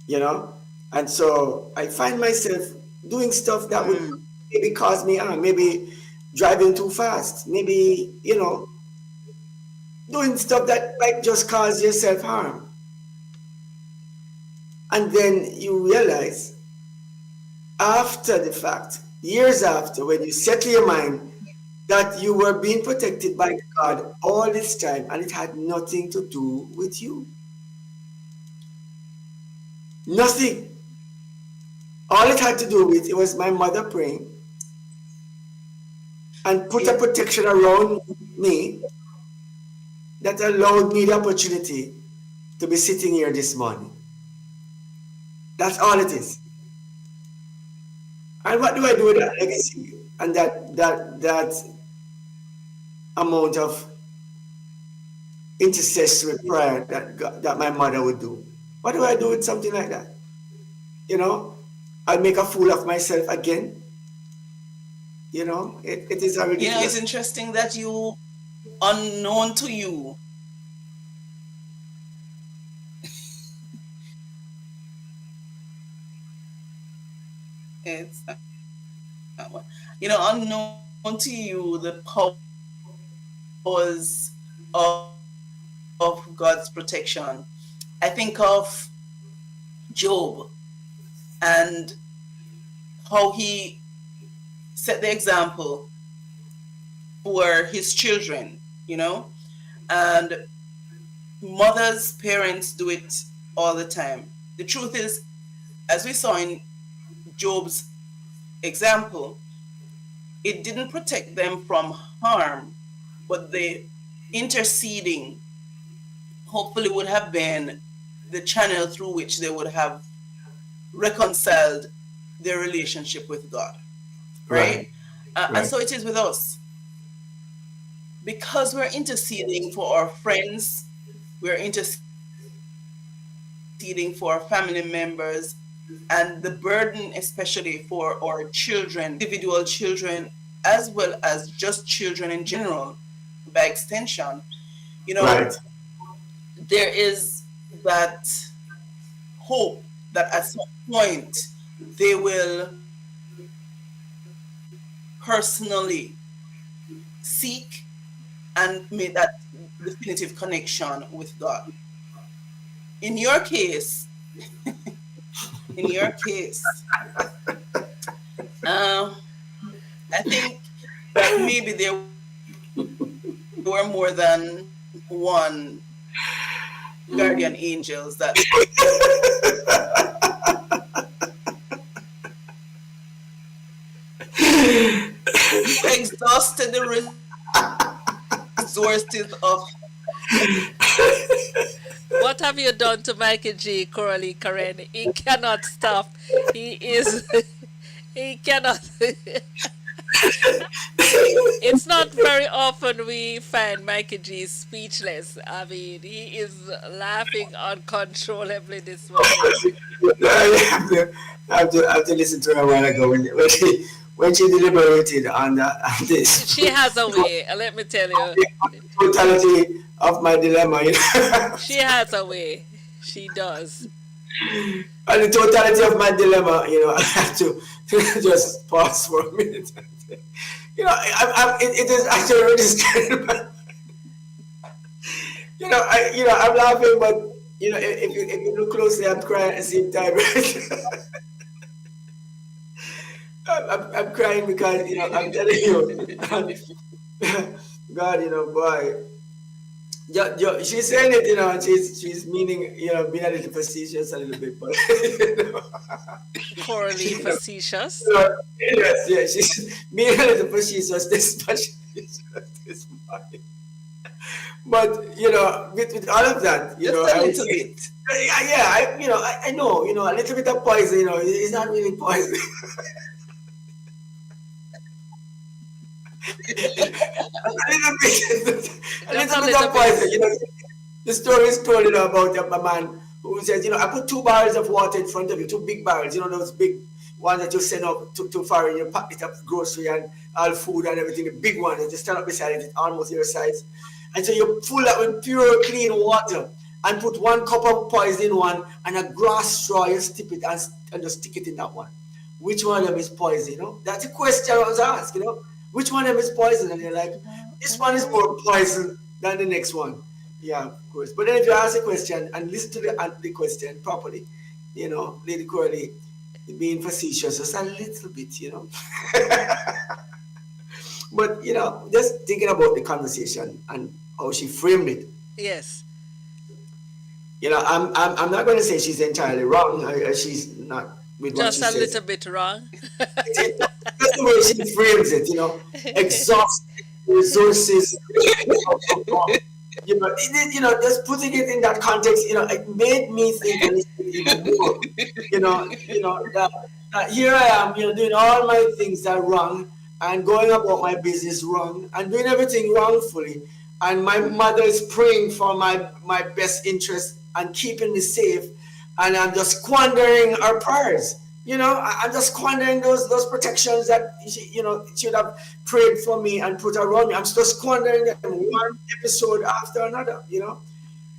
you know. And so I find myself doing stuff that would maybe cause me harm, maybe driving too fast, maybe, doing stuff that might just cause yourself harm. And then you realize after the fact, years after, when you settle your mind that you were being protected by God all this time and it had nothing to do with you. Nothing. All it had to do with it was my mother praying and put a protection around me that allowed me the opportunity to be sitting here this morning. That's all it is. And what do I do with that legacy and that amount of intercessory prayer that my mother would do? What do I do with something like that? I'll make a fool of myself again. It is a ridiculous. It's interesting that you, unknown to you, it's unknown to you the powers of God's protection. I think of Job and how he set the example for his children, and mothers, parents do it all the time. The truth is, as we saw in Job's example, it didn't protect them from harm, but the interceding hopefully would have been the channel through which they would have reconciled their relationship with God, right? And so it is with us. Because we're interceding for our friends, we're interceding for our family members, and the burden especially for our children, individual children, as well as just children in general, by extension, there is that hope that at some point they will personally seek and make that definitive connection with God. In your case, I think that maybe there were more than one guardian angels that exhausted the resources of. What have you done to Mikey G, CoraleeKaren? He cannot stop. He cannot. It's not very often we find Mikey G speechless. I mean, he is laughing uncontrollably this morning. I have to listen to her a while ago when she deliberated on this. She has a way, let me tell you. The totality of my dilemma, She has a way. She does. And the totality of my dilemma, I have to just pause for a minute. It is actually really scary. I'm laughing, but if you look closely, I'm crying at the same time. I'm crying because I'm telling you, God, boy. She's saying it, and she's meaning, being a little facetious a little bit, but Coralie facetious. Yes, she's being a little facetious this morning. But with all of that, just a little bit. I know, a little bit of poison, it's not really poison. a little bit of poison. The story is told, about a man who says, I put 2 barrels of water in front of you, 2 big barrels, those big ones that you send up to foreign, you pack it up, grocery and all food and everything, the big one, and just stand up beside it, it's almost your size. And so you fill that with pure, clean water. and put 1 cup of poison in one and a grass straw, you stick it and just stick it in that one. Which one of them is poison? That's a question I was asked. Which one of them is poison? And you're like, this one is more poison than the next one. Yeah, of course. But then if you ask a question and listen to the question properly, Lady Coralie being facetious just a little bit. But just thinking about the conversation and how she framed it. Yes. I'm not going to say she's entirely wrong. She's not with what Just she a says. little bit wrong. That's the way she frames it. Exhausting resources. Just putting it in that context. It made me think a little bit even more. That here I am, doing all my things that are wrong and going about my business wrong and doing everything wrongfully. And my mother is praying for my best interest and keeping me safe. And I'm just squandering her prayers. I'm just squandering those protections that she would have prayed for me and put around me. I'm just squandering them one episode after another.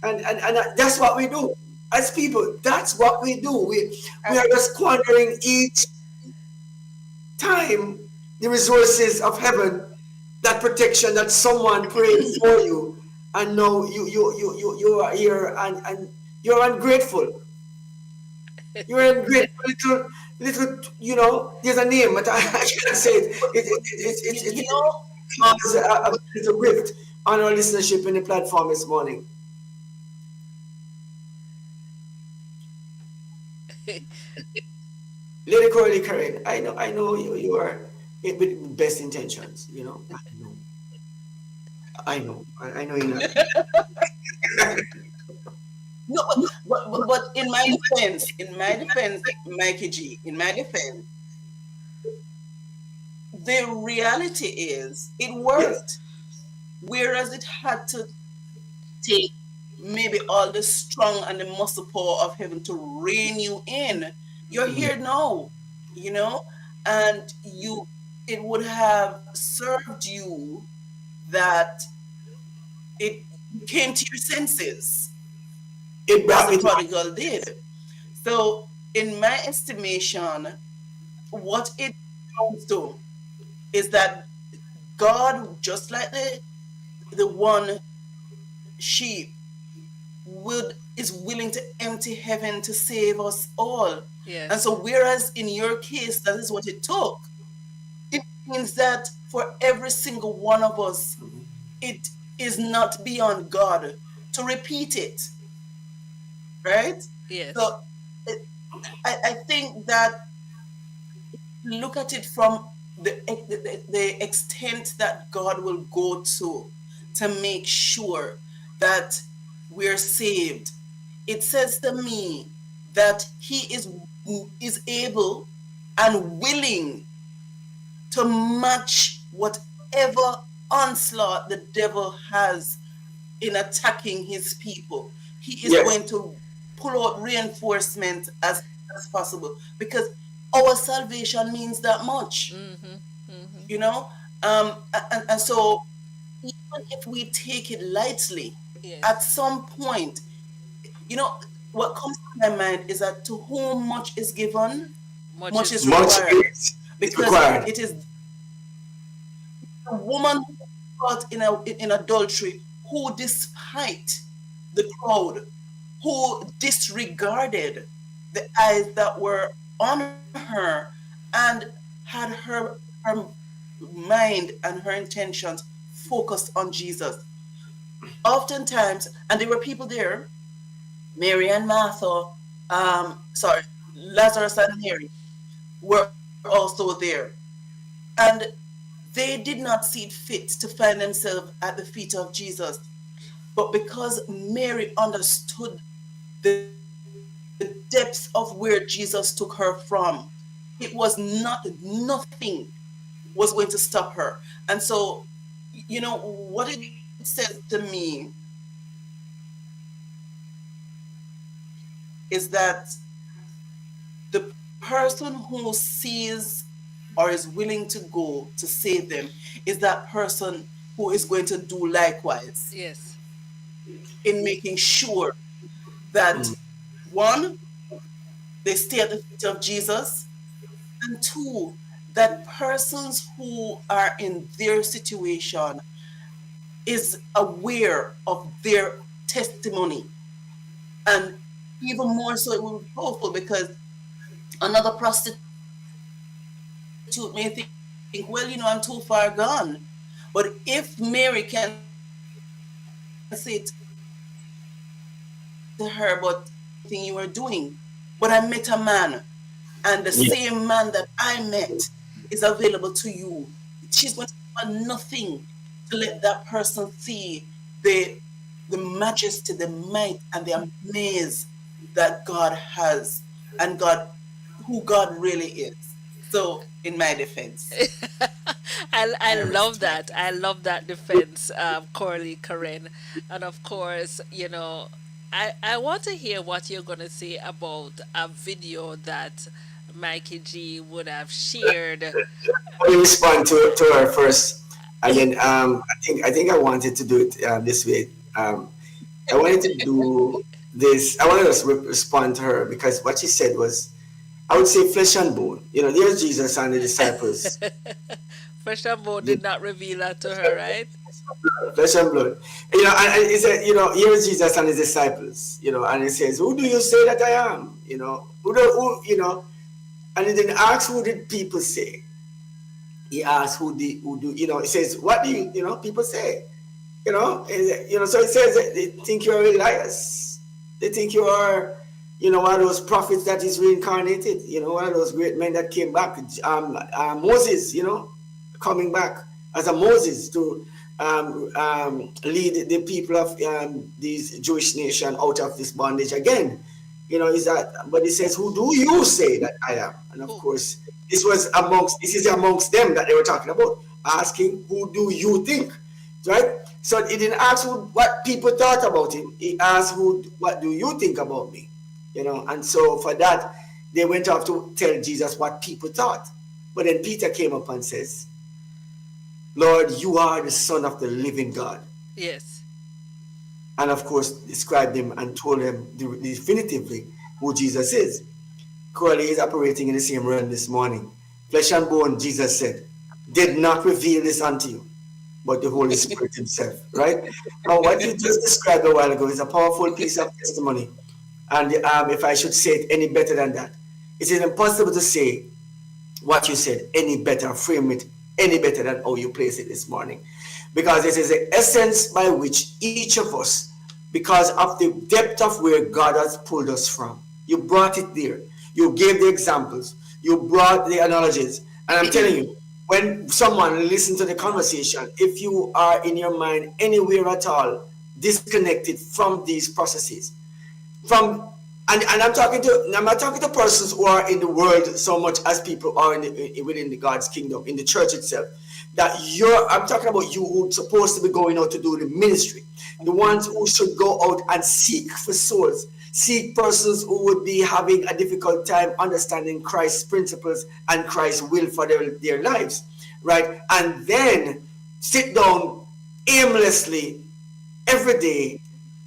And that's what we do as people. That's what we do. We are just squandering each time the resources of heaven, that protection that someone prayed for you, and now you are here and you're ungrateful. You're ungrateful, little. There's a name, but I can't say it. It causes a little rift on our listenership in the platform this morning. Lady CoraleeKaren, I know you are with best intentions. I know you're not. No, but in my defense, Mikey G, in my defense, the reality is it worked. Whereas it had to take maybe all the strong and the muscle power of heaven to rein you in. You're here now, and it would have served you that it came to your senses It as brought the me to my prodigal did. So, in my estimation, what it comes to is that God, just like the one sheep, is willing to empty heaven to save us all. And Yes. so, whereas in your case, that is what it took, it means that for every single one of us, it is not beyond God to repeat it, right? Yes. So, it, I think that look at it from the extent that God will go to make sure that we're saved. It says to me that He is able and willing to match whatever onslaught the devil has in attacking His people. He is yes, going to pull out reinforcement as possible because our salvation means that much, Mm-hmm. Mm-hmm. you know. And so even if we take it lightly, at Yes. some point, you know, what comes to my mind is that to whom much is given, Much much is is much required. required. is Because required. it is a woman who was caught in adultery who, despite the crowd, who disregarded the eyes that were on her and had her mind and her intentions focused on Jesus. Oftentimes, and there were people there, Mary and Martha, sorry, Lazarus and Mary were also there. And they did not see it fit to find themselves at the feet of Jesus. But because Mary understood the depths of where Jesus took her from, it was nothing was going to stop her. And so, what it says to me is that the person who sees or is willing to go to save them is that person who is going to do likewise Yes. in making sure that one, they stay at the feet of Jesus, and two, that persons who are in their situation is aware of their testimony. And even more so, it will be powerful because another prostitute may think, well, I'm too far gone. But if Mary can say to her, but I didn't know anything you were doing, but I met a man, and the same man that I met is available to you. She's going to suffer nothing to let that person see the majesty, the might, and the amaze that God has, and God who God really is. So, in my defense, I rest I my love case. that. I love that defense, Coralie, and of course, I want to hear what you're gonna say about a video that Mikey G would have shared. Let me respond to her first, and then I think I wanted to do it this way. I wanted to do this. I wanted to respond to her because what she said was, I would say flesh and bone. There's Jesus and the disciples. Fresh and Bo did not reveal that to her, right? Flesh and blood. And he said, here's Jesus and his disciples. And he says, "Who do you say that I am?" And he didn't ask who did people say. He asked he says, "What do people say?" So it says that they think you're Elias. They think you are, one of those prophets that is reincarnated, one of those great men that came back, Moses, coming back as a Moses to lead the people of this Jewish nation out of this bondage again. Is that, but it says, "Who do you say that I am?" And of Who? course, this is amongst them that they were talking about, asking, "Who do you think?" Right? So he didn't ask what people thought about him. He asked, "What do you think about me?" And so for that, they went off to tell Jesus what people thought. But then Peter came up and says, "Lord, you are the Son of the living God." Yes. And of course, described him and told him definitively who Jesus is. Coralie is operating in the same realm this morning. Flesh and bone, Jesus said, did not reveal this unto you, but the Holy Spirit himself, right? Now, what you just described a while ago is a powerful piece of testimony. And if I should say it any better than that, it is impossible to say what you said any better, frame it any better than how you place it this morning. Because this is the essence by which each of us, because of the depth of where God has pulled us from, you brought it there. You gave the examples. You brought the analogies. And I'm telling you, when someone listens to the conversation, if you are in your mind anywhere at all disconnected from these processes, from and I'm not talking to persons who are in the world so much as people are within the God's kingdom, in the church itself. I'm talking about you who are supposed to be going out to do the ministry, the ones who should go out and seek for souls, seek persons who would be having a difficult time understanding Christ's principles and Christ's will for their lives, right? And then sit down aimlessly every day,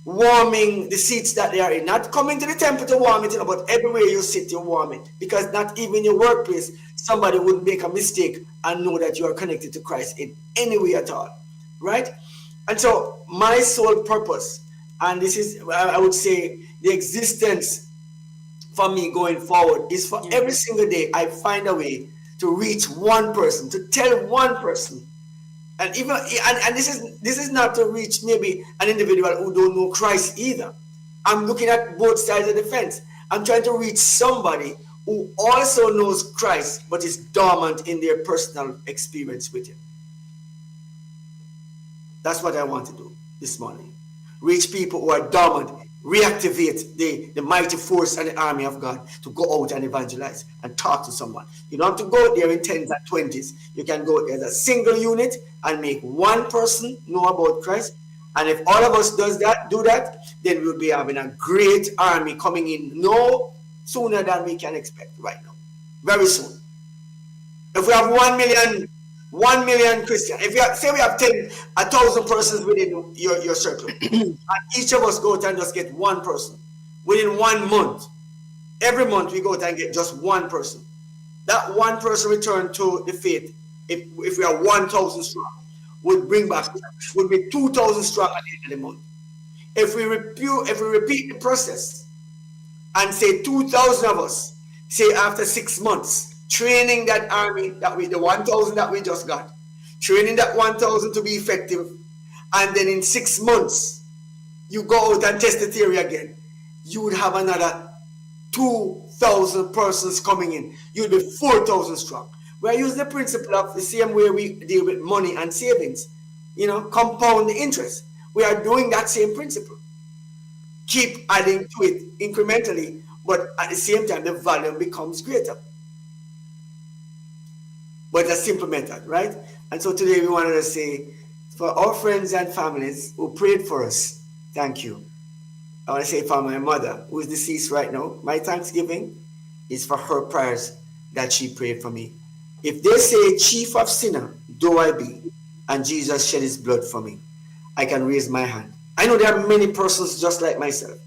warming the seats that they are in. Not coming to the temple to warm it, but everywhere you sit, you warm it. Because not even your workplace, somebody would make a mistake and know that you are connected to Christ in any way at all, right? And so my sole purpose, and this is, I would say, the existence for me going forward, is for every single day I find a way to reach one person, to tell one person. And even and this is not to reach maybe an individual who don't know Christ either. I'm looking at both sides of the fence. I'm trying to reach somebody who also knows Christ but is dormant in their personal experience with him. That's what I want to do this morning. Reach people who are dormant, reactivate the mighty force and the army of God to go out and evangelize and talk to someone. You don't have to go there in tens and twenties. You can go as a single unit and make one person know about Christ. And if all of us do that, then we'll be having a great army coming in no sooner than we can expect right now. Very soon. If we have 1 million Christians, if say we have 1,000 persons within your circle, and each of us go out and just get one person, within 1 month. Every month we go out and get just one person. That one person return to the faith, if we are 1,000 strong, would bring back, would be 2,000 strong at the end of the month. If we repeat the process and say 2,000 of us, say after 6 months, training that army that the 1,000 that we just got, training that 1,000 to be effective, and then in 6 months, you go out and test the theory again, you would have another 2,000 persons coming in. You'd be 4,000 strong. We're using the principle of the same way we deal with money and savings, compound the interest. We are doing that same principle. Keep adding to it incrementally, but at the same time, the volume becomes greater. But a simple method, right? And so today we wanted to say, for our friends and families who prayed for us, thank you. I want to say for my mother, who is deceased right now, my thanksgiving is for her prayers that she prayed for me. If they say, chief of sinner, though I be, and Jesus shed his blood for me, I can raise my hand. I know there are many persons just like myself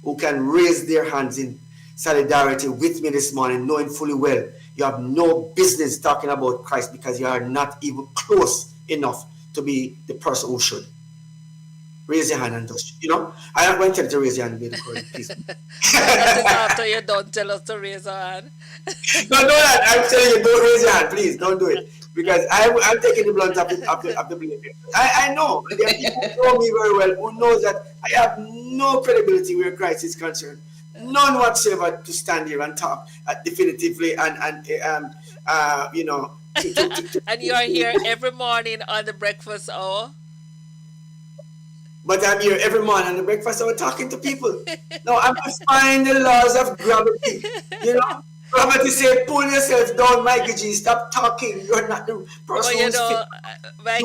who can raise their hands in solidarity with me this morning, knowing fully well you have no business talking about Christ because you are not even close enough to be the person who should. Raise your hand and touch. I'm not going to tell you to raise your hand, please. That is after you don't tell us to raise our hand. No, I'm telling you, don't raise your hand, please. Don't do it. Because I'm taking the blunt of the blame. I know. There are people who know me very well who know that I have no credibility where Christ is concerned. None whatsoever to stand here and talk definitively and And you are here every morning on the breakfast hour. But I'm here every morning on the breakfast hour talking to people. Now I'm defying the laws of gravity. Gravity say, pull yourself down, Mikey G. Stop talking. You're not the person who's fit. Mikey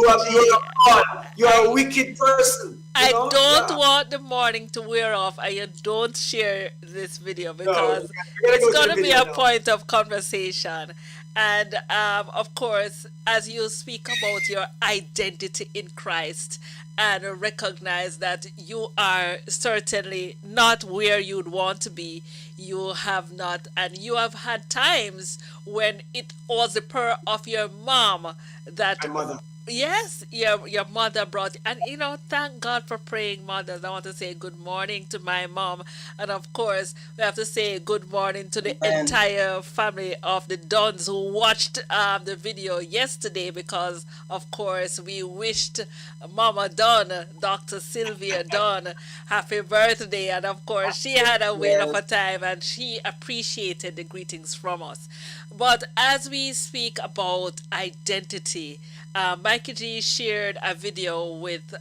You are a wicked person. I don't want the morning to wear off, and you don't share this video because it's going to be a point of conversation. And of course, as you speak about your identity in Christ and recognize that you are certainly not where you'd want to be, you have not, and you have had times when it was the prayer of your mom that. My mother. Yes, your mother brought, and thank God for praying mothers. I want to say good morning to my mom, and of course we have to say good morning to the entire family of the Duns who watched the video yesterday, because of course we wished Mama Dunn, Dr. Sylvia Dunn, happy birthday, and of course she had a whale of a time and she appreciated the greetings from us. But as we speak about identity, Mikey G shared a video with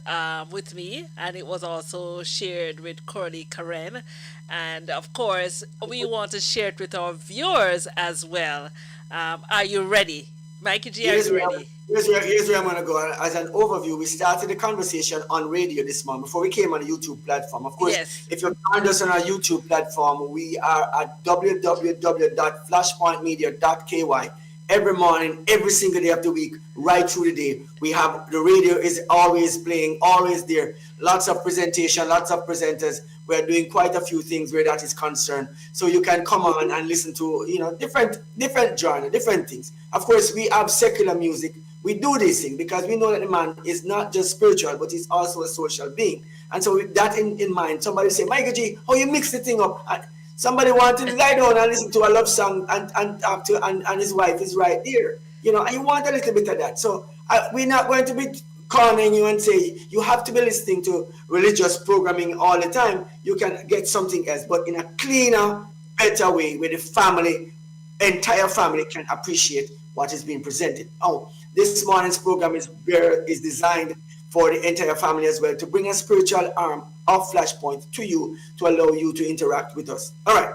me, and it was also shared with CoraleeKaren, and of course we want to share it with our viewers as well. Are you ready, Mikey G? Are you ready? Here's where I'm going to go. As an overview, we started the conversation on radio this morning before we came on the YouTube platform. Of course, If you find us on our YouTube platform, we are at www.flashpointmedia.ky. Every morning, every single day of the week, right through the day. We have the radio is always playing, always there. Lots of presentation, lots of presenters. We're doing quite a few things where that is concerned. So you can come on and listen to different genre, different things. Of course, we have secular music. We do this thing because we know that the man is not just spiritual, but he's also a social being. And so with that in mind, somebody say, Mikey G, how you mix the thing up? And somebody wanted to lie down and listen to a love song and talk to, and his wife is right there. And you want a little bit of that. So we're not going to be cornering you and say you have to be listening to religious programming all the time. You can get something else, but in a cleaner, better way where the entire family can appreciate what is being presented. Oh, this morning's program is designed for the entire family as well, to bring a spiritual arm of Flashpoint to you, to allow you to interact with us. All right.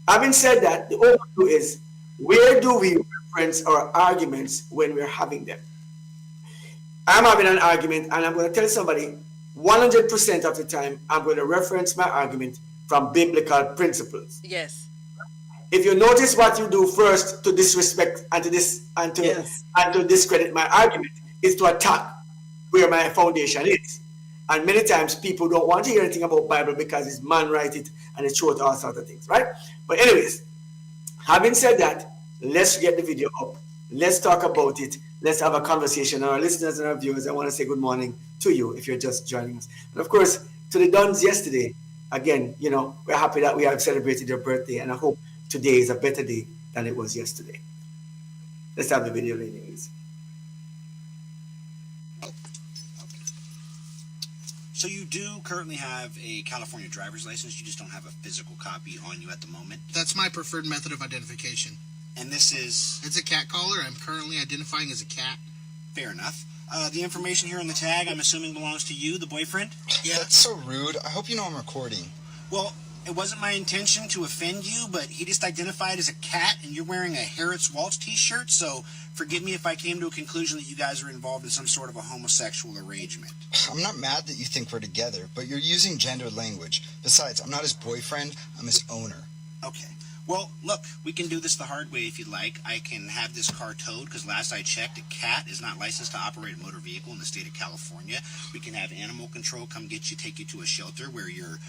Having said that, the overview is, where do we reference our arguments when we're having them? I'm having an argument, and I'm going to tell somebody 100% of the time, I'm going to reference my argument from biblical principles. Yes. If you notice what you do first to disrespect and to discredit my argument is to attack where my foundation is. And many times people don't want to hear anything about Bible because it's man write it and it shows all sorts of things, right? But anyways, having said that, let's get the video up. Let's talk about it. Let's have a conversation. Our listeners and our viewers, I want to say good morning to you if you're just joining us. And of course, to the Duns yesterday, again, we're happy that we have celebrated your birthday, and I hope today is a better day than it was yesterday. Let's have the video, Lady Elise. So you do currently have a California driver's license, you just don't have a physical copy on you at the moment? That's my preferred method of identification. And this is? It's a cat collar. I'm currently identifying as a cat. Fair enough. The information here on the tag, I'm assuming belongs to you, the boyfriend? Yeah, that's so rude. I hope you know I'm recording. Well, it wasn't my intention to offend you, but he just identified as a cat, and you're wearing a Harriet's Waltz t-shirt, so forgive me if I came to a conclusion that you guys are involved in some sort of a homosexual arrangement. I'm not mad that you think we're together, but you're using gendered language. Besides, I'm not his boyfriend, I'm his owner. Okay. Well, look, we can do this the hard way if you'd like. I can have this car towed, because last I checked, a cat is not licensed to operate a motor vehicle in the state of California. We can have animal control come get you, take you to a shelter where your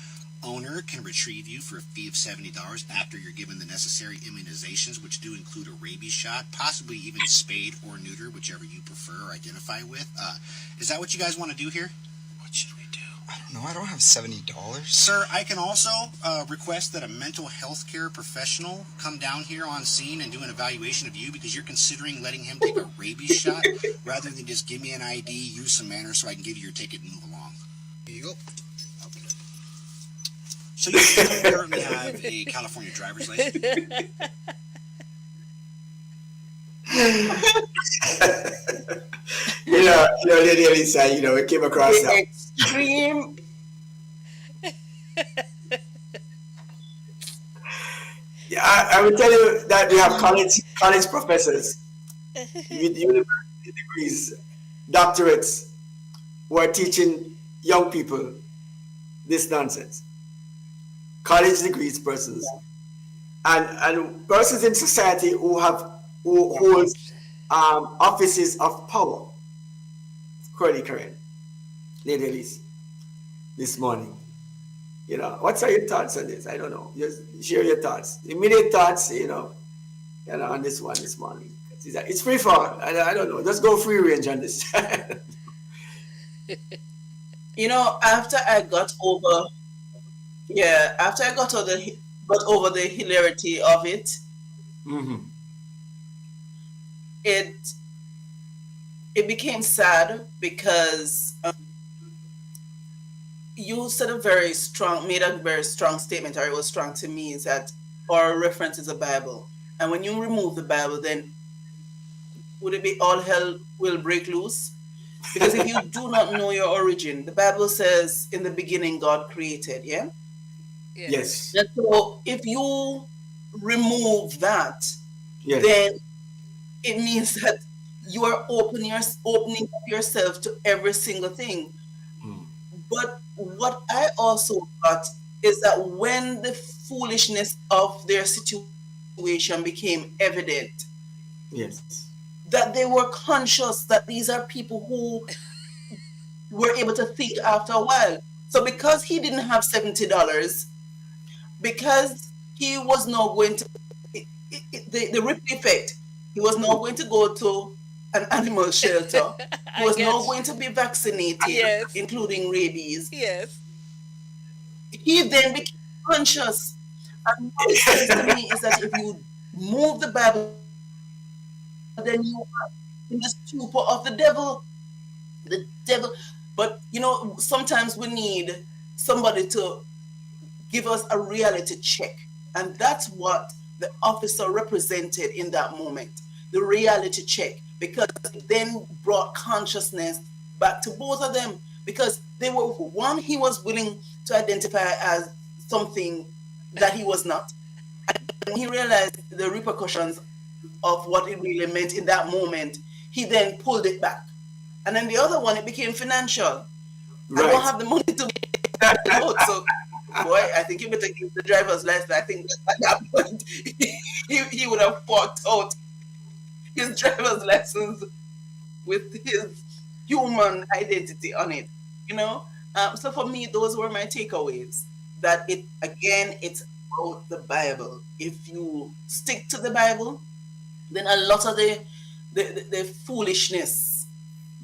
owner can retrieve you for a fee of $70 after you're given the necessary immunizations, which do include a rabies shot, possibly even spayed or neuter, whichever you prefer or identify with. Is that what you guys want to do here? What should we do? I don't know. I don't have $70. Sir, I can also request that a mental health care professional come down here on scene and do an evaluation of you because you're considering letting him take a rabies shot rather than just give me an ID, use some manners so I can give you your ticket and move along. Here you go. So you still currently have a California driver's license? Lady Elise, we came across The that. extreme. Yeah, I will tell you that we have college professors with university degrees, doctorates, who are teaching young people this nonsense. College degrees persons, and persons in society who hold offices of power. CoraleeKaren, Lady Elise, this morning. What are your thoughts on this? I don't know. Just share your thoughts, immediate thoughts. On this one this morning. It's free for all. I don't know. Just go free range on this. After I got over the hilarity of it, Mm-hmm. it became sad because you made a very strong statement, or it was strong to me, is that our reference is the Bible. And when you remove the Bible, then would it be all hell will break loose? Because if you do not know your origin, the Bible says in the beginning God created, yeah? Yes. And so if you remove that, Yes. then it means that you are opening up yourself to every single thing. Mm. But what I also got is that when the foolishness of their situation became evident, Yes. that they were conscious that these are people who were able to think after a while. So because he didn't have $70, because he was not going to, the ripple effect, he was not going to go to an animal shelter. He was not going to be vaccinated, Yes. including rabies. Yes. He then became conscious. And what it says to me is that if you move the Bible, then you are in the stupor of the devil. The devil. But sometimes we need somebody to give us a reality check. And that's what the officer represented in that moment. The reality check. Because it then brought consciousness back to both of them. Because one, he was willing to identify as something that he was not. And when he realized the repercussions of what it really meant in that moment, he then pulled it back. And then the other one, it became financial. Right. I don't have the money to out, so boy, I think you better give the driver's license. I think at that point he would have forked out his driver's license with his human identity on it, So for me, those were my takeaways. That it again, it's about the Bible. If you stick to the Bible, then a lot of the foolishness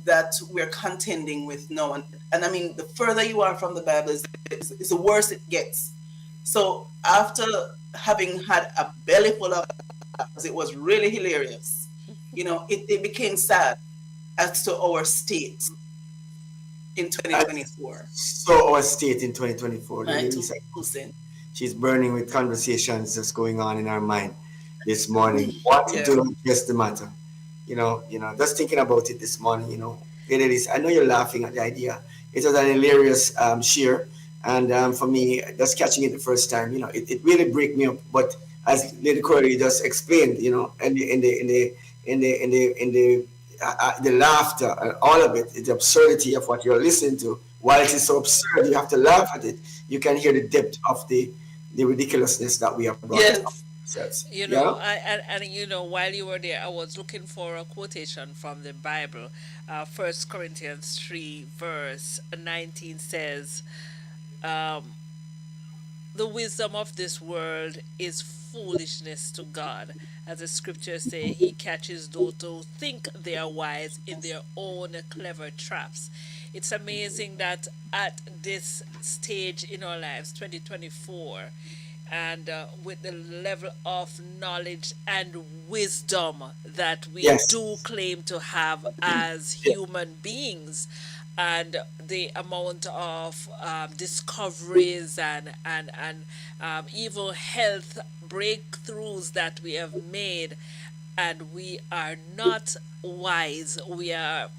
that we're contending with now, and I mean, the further you are from the Bible, is the worse it gets. So after having had a belly full of, it was really hilarious. It became sad as to our state in I 2024. saw our state in 2024. My Lady two, Elise, two cents. she's burning with conversations that's going on in her mind this morning. Wanting Yeah. to address the matter. Just thinking about it this morning, Lady Elise, I know you're laughing at the idea. It was an hilarious share. And for me, just catching it the first time, it really break me up. But as Lady Corey just explained, in the laughter and all of it, the absurdity of what you're listening to. While it is so absurd, you have to laugh at it. You can hear the depth of the ridiculousness that we have brought up. Yes. Yeah. While you were there, I was looking for a quotation from the Bible. 1 Corinthians 3 verse 19 says, um, the wisdom of this world is foolishness to God. As the scriptures say, he catches those who think they are wise in their own clever traps. It's amazing that at this stage in our lives, 2024, and with the level of knowledge and wisdom that we Yes. do claim to have as Yeah. human beings, and the amount of discoveries and even health breakthroughs that we have made, and we are not wise. We are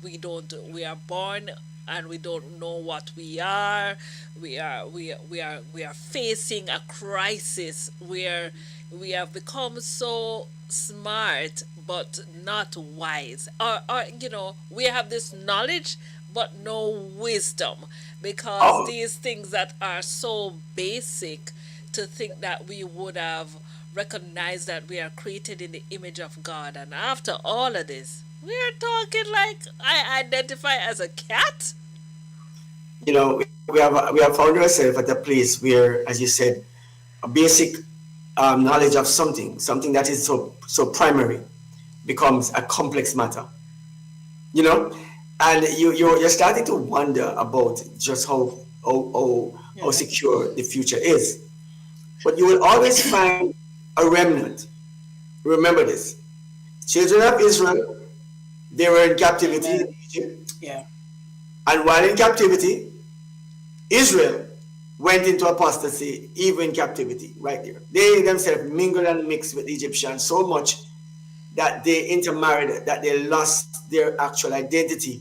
born and we don't know what we are. We are facing a crisis where we have become so smart but not wise, or we have this knowledge but no wisdom, because Oh, these things that are so basic, to think that we would have recognized that we are created in the image of God, and after all of this we're talking like I identify as a cat. we have found ourselves at a place where, as you said, a basic knowledge of something that is so primary becomes a complex matter. you know, and you're starting to wonder about just how Yeah. secure the future is. But you will always find a remnant. Remember this: children of Israel, they were in captivity Amen. in Egypt, Yeah. and while in captivity, Israel went into apostasy, even in captivity, right there. They themselves mingled and mixed with the Egyptians so much that they intermarried, that they lost their actual identity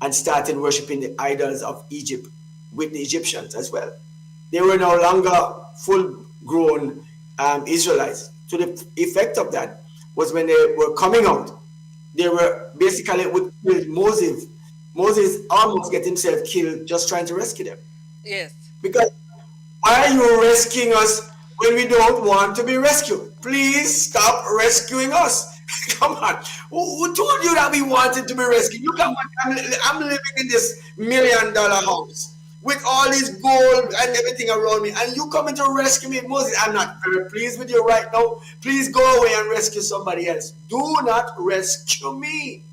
and started worshiping the idols of Egypt with the Egyptians as well. They were no longer full grown Israelites. So the effect of that was when they were coming out, they were basically would kill Moses. Moses almost get himself killed just trying to rescue them. Yes. Because why are you rescuing us when we don't want to be rescued? Please stop rescuing us. Come on. Who told you that we wanted to be rescued? Look at what I'm living in this $1 million house with all this gold and everything around me, and you coming to rescue me, Moses. I'm not very pleased with you right now. Please go away and rescue somebody else. Do not rescue me.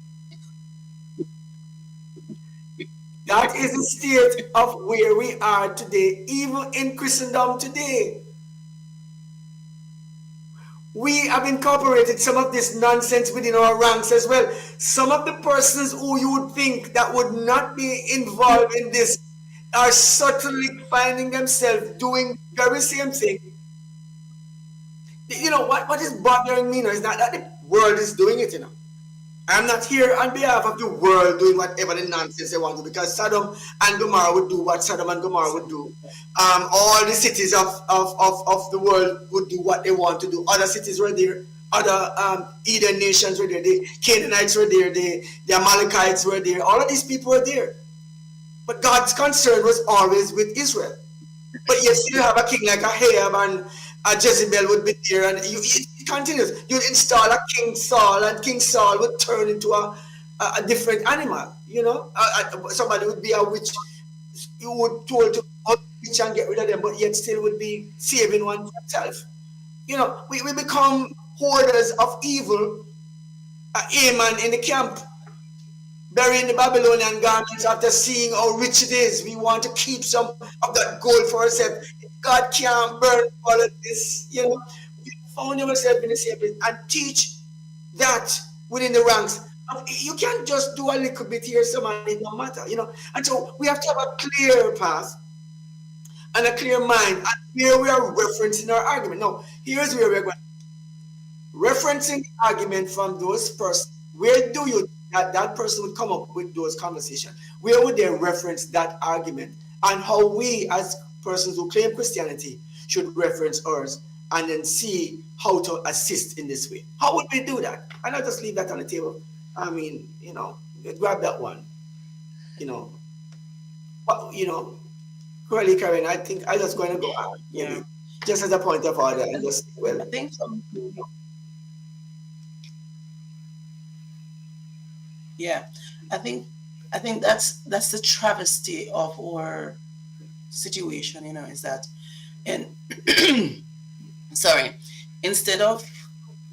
That is the state of where we are today, even in Christendom today. We have incorporated some of this nonsense within our ranks as well. Some of the persons who you would think that would not be involved in this are certainly finding themselves doing the very same thing. What is bothering me now is not that the world is doing it. I'm not here on behalf of the world doing whatever the nonsense they want to, because Sodom and Gomorrah would do what Sodom and Gomorrah would do. All the cities of the world would do what they want to do. Other cities were there. Other Eden nations were there. The Canaanites were there. The Amalekites were there. All of these people were there. But God's concern was always with Israel. But yet still have a king like Ahab and a Jezebel would be there, and it continues. You'd install a King Saul, and King Saul would turn into a different animal. Somebody would be a witch. you would told to outreach and get rid of them, but yet still would be saving one for himself. We become hoarders of evil, Amen in the camp, burying the Babylonian garments after seeing how rich it is. We want to keep some of that gold for ourselves. God can't burn all of this. We found yourself in the same place and teach that within the ranks. You can't just do a little bit here, some and it don't matter. And so we have to have a clear path and a clear mind. And here we are referencing our argument. Now, here's where we're going. Referencing argument from those persons, where do you that person would come up with those conversations? Where would they reference that argument? And how we as persons who claim Christianity should reference ours and then see how to assist in this way. How would we do that? And I'll just leave that on the table. I mean, grab that one. You know, CoraleeKaren, I think I'm just going to go out, Yeah. just as a point of order and just, I think so. Yeah, I think that's the travesty of our situation, is that, and sorry, instead of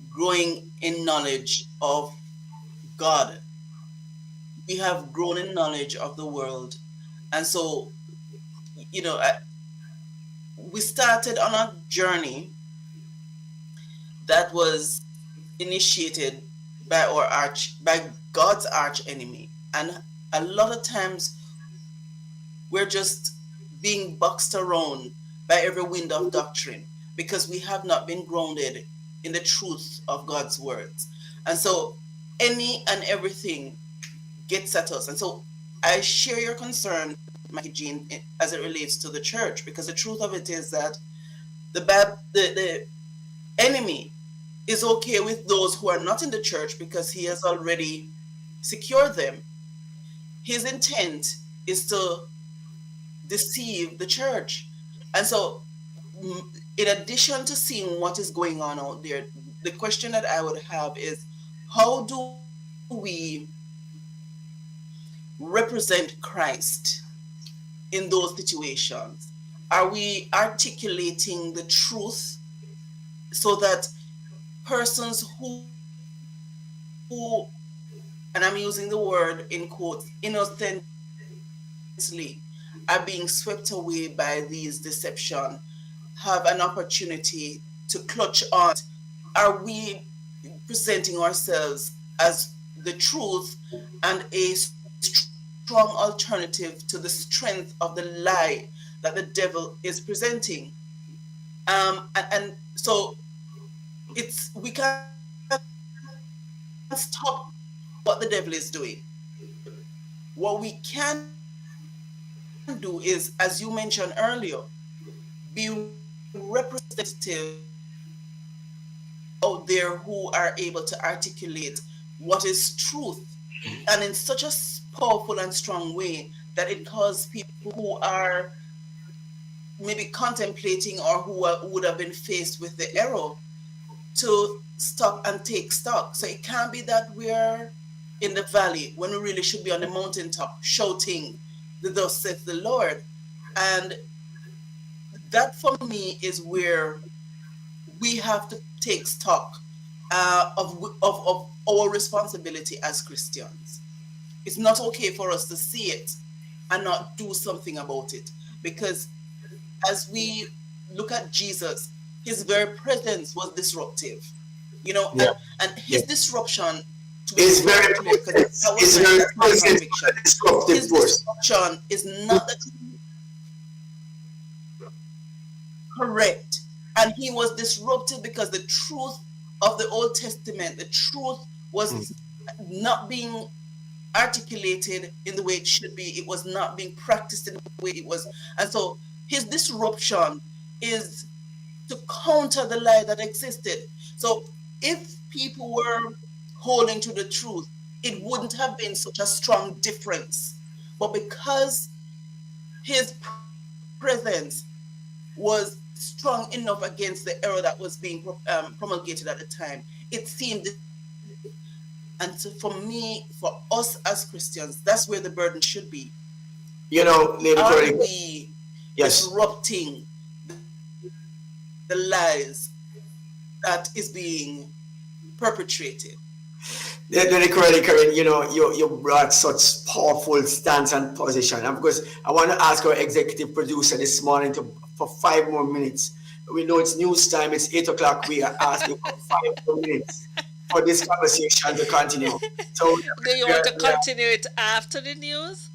growing in knowledge of God, we have grown in knowledge of the world, and so we started on a journey that was initiated by God's arch enemy, and a lot of times we're just being boxed around by every wind of doctrine because we have not been grounded in the truth of God's words, and so any and everything gets at us. And so I share your concern, Mikey G, as it relates to the church, because the truth of it is that the enemy is okay with those who are not in the church because he has already secured them. His intent is to deceive the church. And so, in addition to seeing what is going on out there, the question that I would have is, how do we represent Christ in those situations? Are we articulating the truth so that persons who, and I'm using the word in quotes, innocently are being swept away by these deception, have an opportunity to clutch on? Are we presenting ourselves as the truth and a strong alternative to the strength of the lie that the devil is presenting? And so we can't stop what the devil is doing. What we can do is, as you mentioned earlier, be representative out there who are able to articulate what is truth, and in such a powerful and strong way that it causes people who are maybe contemplating or who would have been faced with the error to stop and take stock. So it can't be that we're in the valley when we really should be on the mountaintop shouting, "Thus saith the Lord." And that for me is where we have to take stock of our responsibility as Christians. It's not okay for us to see it and not do something about it, because as we look at Jesus, his very presence was disruptive, yeah, and his disruption, to be it's very very clear, because that was that's my conviction. His disruption is not that correct, and he was disrupted because the truth of the Old Testament, the truth was not being articulated in the way it should be. It was not being practiced in the way it was. And so his disruption is to counter the lie that existed. So if people were holding to the truth, it wouldn't have been such a strong difference. But because his presence was strong enough against the error that was being promulgated at the time, it seemed. And so for me, for us as Christians, that's where the burden should be. Lady Are Curly. we Yes. disrupting the lies that is being perpetrated? Lady Curly, Karen, you brought such powerful stance and position. And because I want to ask our executive producer this morning for 5 more minutes. We know it's news time, it's 8 o'clock. We are asking for 5 more minutes for this conversation to continue. So Do you want to continue it after the news?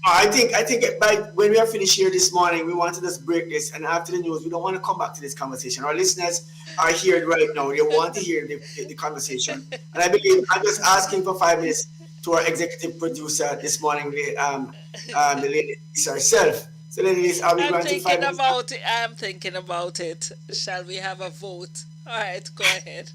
I think by when we are finished here this morning, we want to just break this, and after the news, we don't want to come back to this conversation. Our listeners are here right now; they want to hear the conversation, and I believe I'm just asking for 5 minutes to our executive producer this morning, the lady Elise herself. So, lady Elise, are we I'm granted thinking 5 minutes? about it. I'm thinking about it. Shall we have a vote? All right, go ahead.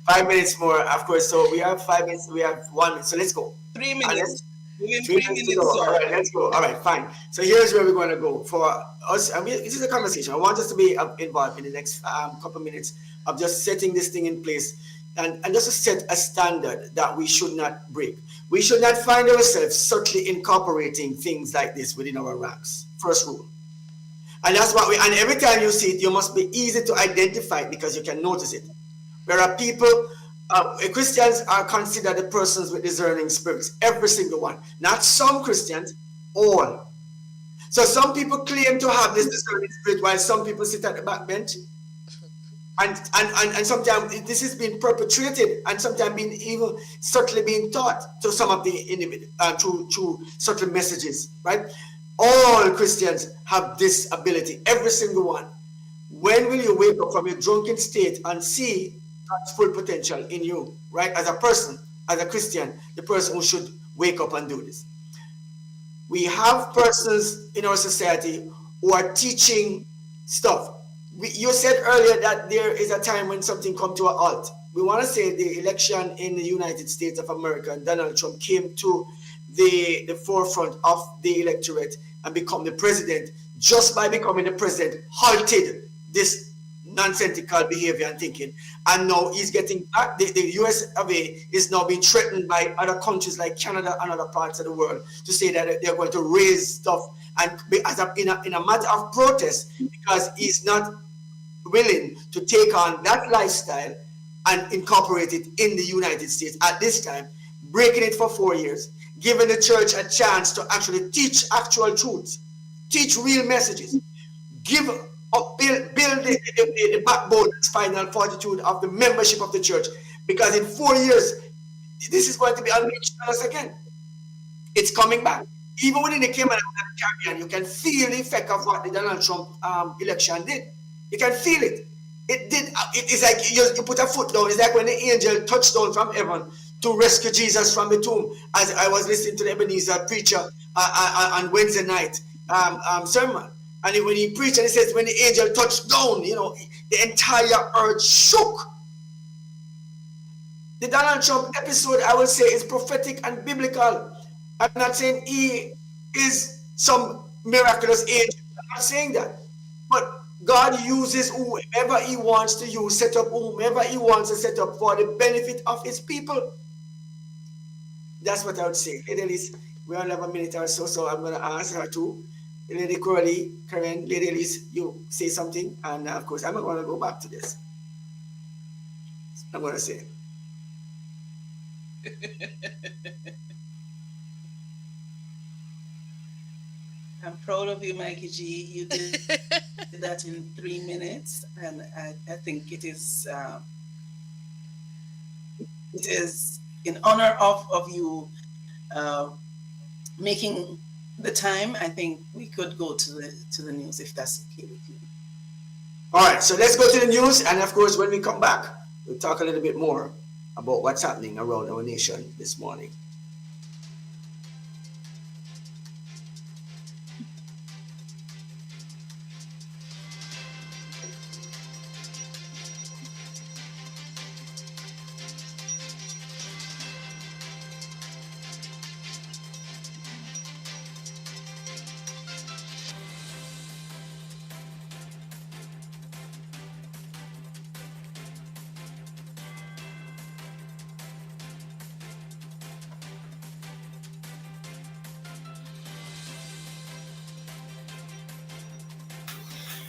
5 minutes more, of course. So we have 5 minutes. We have 1 minute. So let's go. Three And minutes. let's Within Three three minutes to go. minutes, All sir. right, let's go. All right, fine. So here's where we're going to go for us. I mean, this is a conversation. I want us to be involved in the next couple minutes of just setting this thing in place and just to set a standard that we should not break. We should not find ourselves subtly incorporating things like this within our ranks. First rule. And that's what and every time you see it, you must be easy to identify it because you can notice it. There are people, Christians are considered the persons with discerning spirits, every single one. Not some Christians, all. So some people claim to have this discerning spirit while some people sit at the back bench. And sometimes this is being perpetrated and sometimes being even subtly being taught to some of the individuals through certain messages, right? All Christians have this ability, every single one. When will you wake up from your drunken state and see God's full potential in you, right? As a person, as a Christian, the person who should wake up and do this. We have persons in our society who are teaching stuff. You said earlier that there is a time when something come to a halt. We want to say the election in the United States of America, Donald Trump came to the forefront of the electorate and become the president. Just by becoming the president, halted this nonsensical behavior and thinking. And now he's getting back. The US of A is now being threatened by other countries like Canada and other parts of the world to say that they're going to raise stuff and in a matter of protest because he's not willing to take on that lifestyle and incorporate it in the United States at this time, breaking it for 4 years, giving the church a chance to actually teach actual truths, teach real messages, build the backbone, spinal fortitude of the membership of the church. Because in 4 years, this is going to be unleashed on us again. It's coming back. Even within the Cayman and Caribbean, you can feel the effect of what the Donald Trump election did. You can feel it. It did. It's like you put a foot down. It's like when the angel touched down from heaven to rescue Jesus from the tomb. As I was listening to the Ebenezer preacher on Wednesday night sermon, and when he preached, and he says, when the angel touched down, the entire earth shook. The Donald Trump episode, I will say, is prophetic and biblical. I'm not saying he is some miraculous angel. I'm not saying that. But God uses whoever he wants to use, set up whomever he wants to set up for the benefit of his people. That's what I would say. Lady Elise, we only have a minute or so, so I'm going to ask her to. Lady CoraleeKaren, Lady Elise, you say something, and of course, I'm not going to go back to this. I'm going to say. I'm proud of you, Mikey G. You did that in 3 minutes, and I think it is in honor of you making the time. I think we could go to the news if that's okay with you. All right, so let's go to the news, and of course, when we come back, we'll talk a little bit more about what's happening around our nation this morning.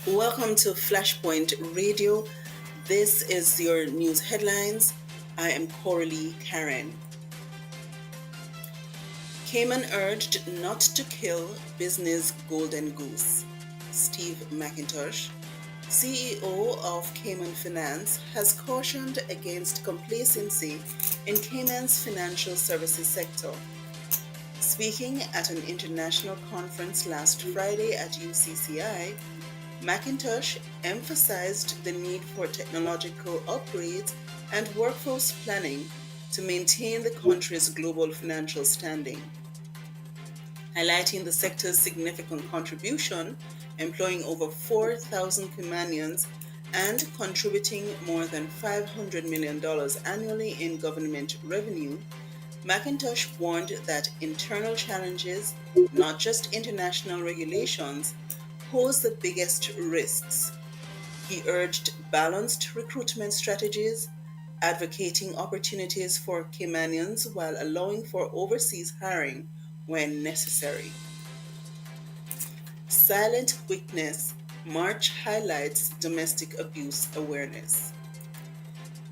Welcome to Flashpoint Radio. This is your news headlines. I am CoraleeKaren. Cayman urged not to kill business golden goose. Steve McIntosh, CEO of Cayman Finance, has cautioned against complacency in Cayman's financial services sector. Speaking at an international conference last Friday at UCCI, McIntosh emphasized the need for technological upgrades and workforce planning to maintain the country's global financial standing. Highlighting the sector's significant contribution, employing over 4,000 Caymanians and contributing more than $500 million annually in government revenue, McIntosh warned that internal challenges, not just international regulations, pose the biggest risks. He urged balanced recruitment strategies, advocating opportunities for Caymanians while allowing for overseas hiring when necessary. Silent Witness March highlights domestic abuse awareness.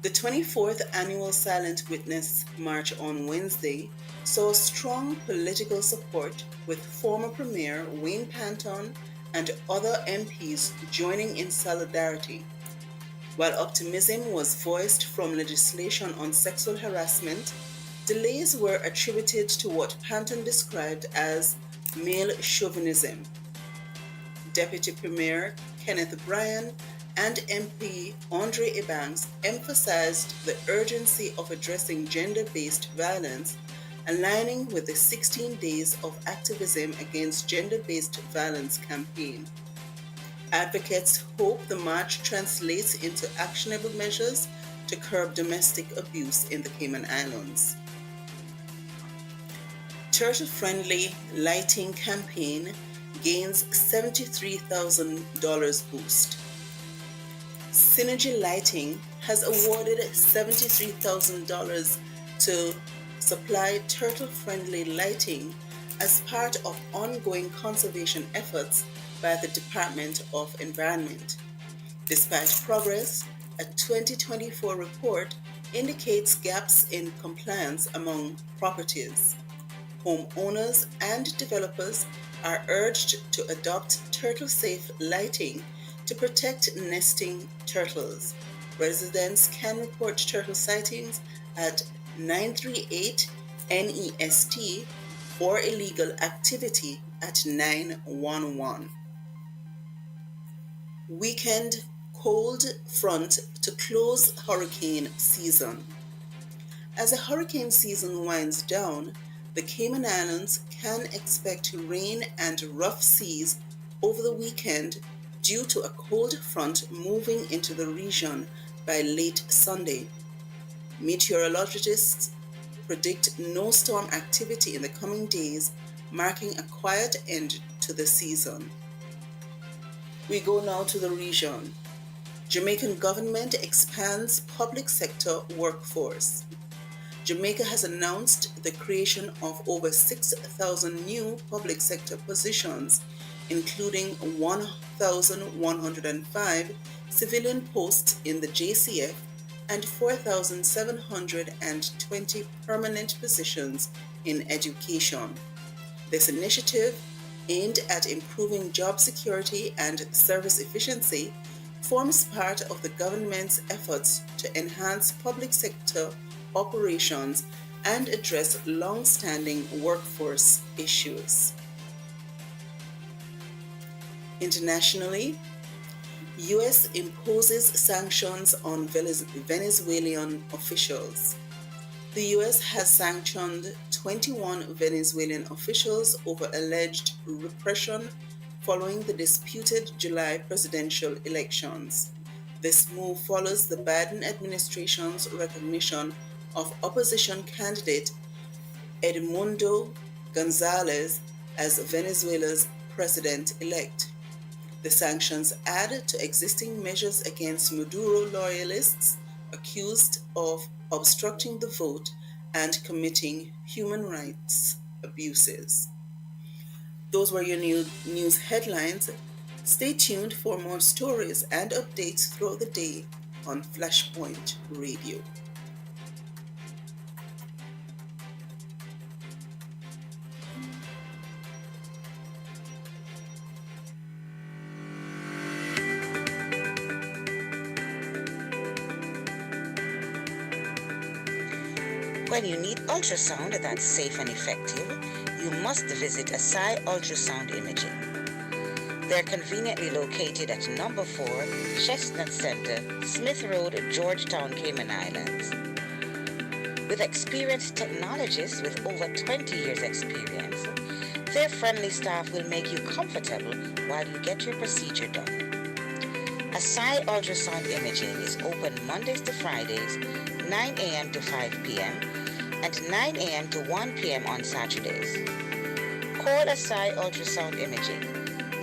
The 24th annual Silent Witness March on Wednesday saw strong political support with former Premier Wayne Panton and other MPs joining in solidarity. While optimism was voiced from legislation on sexual harassment, delays were attributed to what Panton described as male chauvinism. Deputy Premier Kenneth Bryan and MP Andre Ebanks emphasized the urgency of addressing gender-based violence, aligning with the 16 Days of Activism Against Gender-Based Violence campaign. Advocates hope the march translates into actionable measures to curb domestic abuse in the Cayman Islands. Turtle-friendly lighting campaign gains $73,000 boost. Synergy Lighting has awarded $73,000 to supply turtle-friendly lighting as part of ongoing conservation efforts by the Department of Environment. Despite progress, a 2024 report indicates gaps in compliance among properties. Homeowners and developers are urged to adopt turtle-safe lighting to protect nesting turtles. Residents can report turtle sightings at 938 NEST or illegal activity at 911. Weekend cold front to close hurricane season. As the hurricane season winds down, the Cayman Islands can expect rain and rough seas over the weekend due to a cold front moving into the region by late Sunday. Meteorologists predict no storm activity in the coming days, marking a quiet end to the season. We go now to the region. Jamaican government expands public sector workforce. Jamaica has announced the creation of over 6,000 new public sector positions, including 1,105 civilian posts in the JCF and 4,720 permanent positions in education. This initiative, aimed at improving job security and service efficiency, forms part of the government's efforts to enhance public sector operations and address long-standing workforce issues. Internationally, U.S. imposes sanctions on Venezuelan officials. The U.S. has sanctioned 21 Venezuelan officials over alleged repression following the disputed July presidential elections. This move follows the Biden administration's recognition of opposition candidate Edmundo Gonzalez as Venezuela's president-elect. The sanctions add to existing measures against Maduro loyalists accused of obstructing the vote and committing human rights abuses. Those were your news headlines. Stay tuned for more stories and updates throughout the day on Flashpoint Radio. When you need ultrasound that's safe and effective, you must visit Asai Ultrasound Imaging. They're conveniently located at number 4 Chestnut Center, Smith Road, Georgetown, Cayman Islands. With experienced technologists with over 20 years experience, their friendly staff will make you comfortable while you get your procedure done. Asai Ultrasound Imaging is open Mondays to Fridays, 9 a.m. to 5 p.m. and 9 a.m. to 1 p.m. on Saturdays. Call Asai Ultrasound Imaging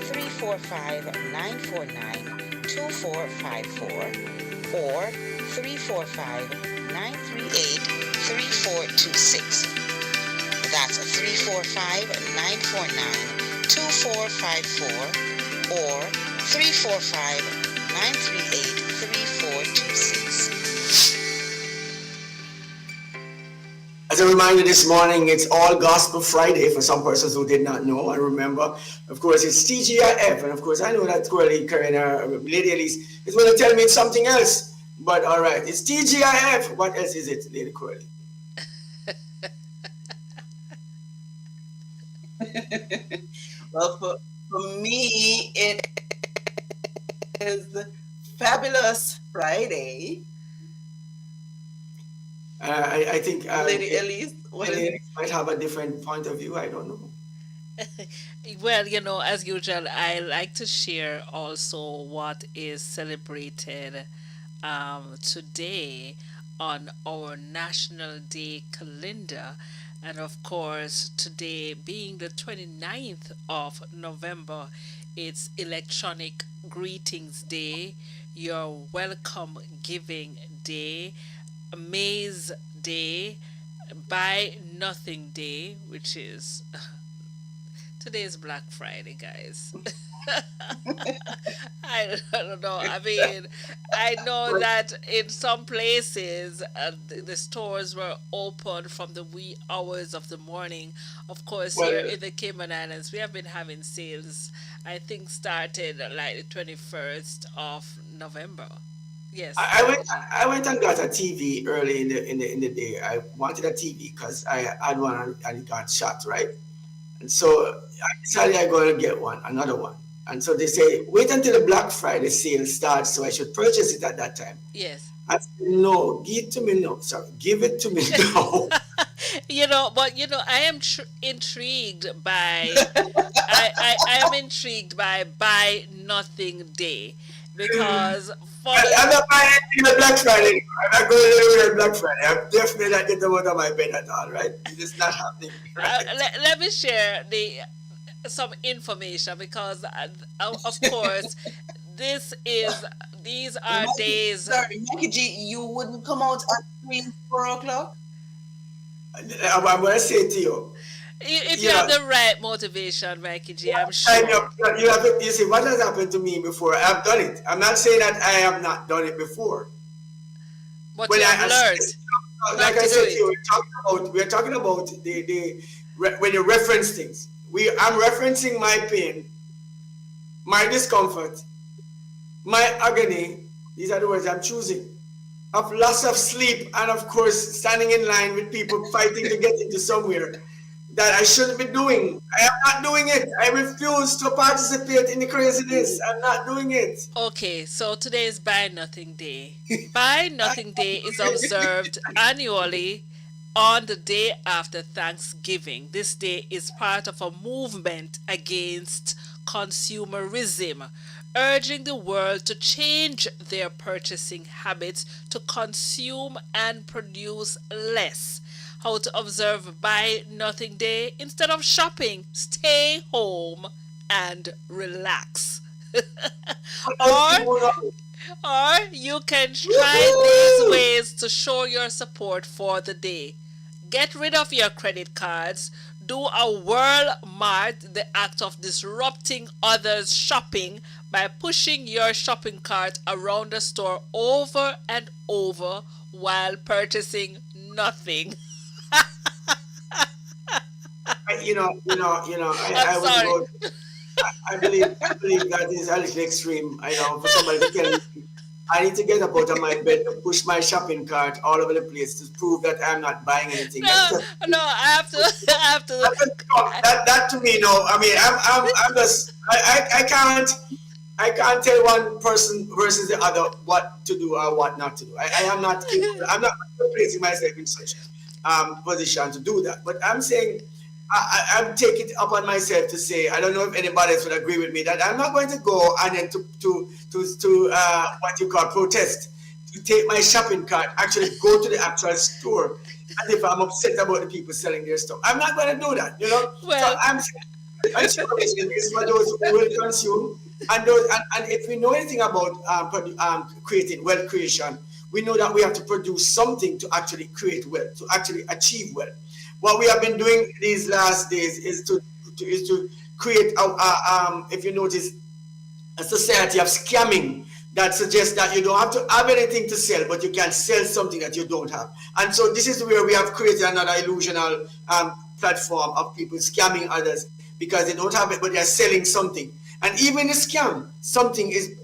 345-949-2454 or 345-938-3426. That's 345-949-2454 or 345-938-3426. As a reminder this morning, it's All Gospel Friday for some persons who did not know. And remember, of course, it's TGIF. And of course, I know that CoraleeKaren or Lady Elise is going to tell me it's something else. But all right, it's TGIF. What else is it, Lady Coralee? Well, for me, it is Fabulous Friday. I think Lady Elise, Lady Elise might have a different point of view. I don't know. Well, as usual, I like to share also what is celebrated today on our National Day calendar. And of course, today being the 29th of November, it's Electronic Greetings Day, your Welcome Giving Day, Maize Day, Buy Nothing Day, which is today is Black Friday, guys. I don't know. I mean, I know that in some places the stores were open from the wee hours of the morning. Of course, here in the Cayman Islands, we have been having sales, I think, started like the 21st of November. Yes. I went and got a TV early in the day. I wanted a TV because I had one and it got shot, right? And so I decided I'm going to get another one. And so they say, wait until the Black Friday sale starts, so I should purchase it at that time. Yes. I said, no, give it to me now. Sorry, give it to me now. I am intrigued by, I am intrigued by Buy Nothing Day because I'm not buying anything on Black Friday. I'm not going anywhere on Black Friday. I'm definitely not getting out of my bed at all, right? It's not happening. Right? Let me share some information because, of course, these are days. Sorry, Mikey G, you wouldn't come out at 4 o'clock? I'm going to say to you. If you have the right motivation, Mikey G, I'm sure. You see, what has happened to me before, I've done it. I'm not saying that I have not done it before. But you have learned. Like I said to you, we're talking about the when you reference things. I'm referencing my pain, my discomfort, my agony. These are the words I'm choosing. Of loss of sleep and, of course, standing in line with people fighting to get into somewhere that I shouldn't be doing. I am not doing it. I refuse to participate in the craziness. I'm not doing it. Okay, so today is Buy Nothing Day. Buy Nothing Day is observed annually on the day after Thanksgiving. This day is part of a movement against consumerism, urging the world to change their purchasing habits to consume and produce less. How to observe Buy Nothing Day? Instead of shopping, stay home and relax. or you can try these ways to show your support for the day. Get rid of your credit cards. do a Walmart the act of disrupting others' shopping by pushing your shopping cart around the store over and over while purchasing nothing. I'm I would sorry. go. I believe that is a little extreme. I know for somebody to tell me I need to get up out of my bed to push my shopping cart all over the place to prove that I'm not buying anything. No, no, I have to, I have to. That to me, no. I mean, I'm just, I can't tell one person versus the other what to do or what not to do. I'm not placing myself in such position to do that. But I'm saying, I'm taking it upon myself to say, I don't know if anybody else would agree with me, that I'm not going to go and then to what you call protest, to take my shopping cart, actually go to the actual store, and if I'm upset about the people selling their stuff. I'm not going to do that, you know? So Well, I'm saying, consumerism is for those who will consume, and if we know anything about creating wealth creation, we know that we have to produce something to actually create wealth, to actually achieve wealth. What we have been doing these last days is to create if you notice, a society of scamming that suggests that you don't have to have anything to sell, but you can sell something that you don't have. And so this is where we have created another illusional platform of people scamming others because they don't have it, but they're selling something. And even the scam, something is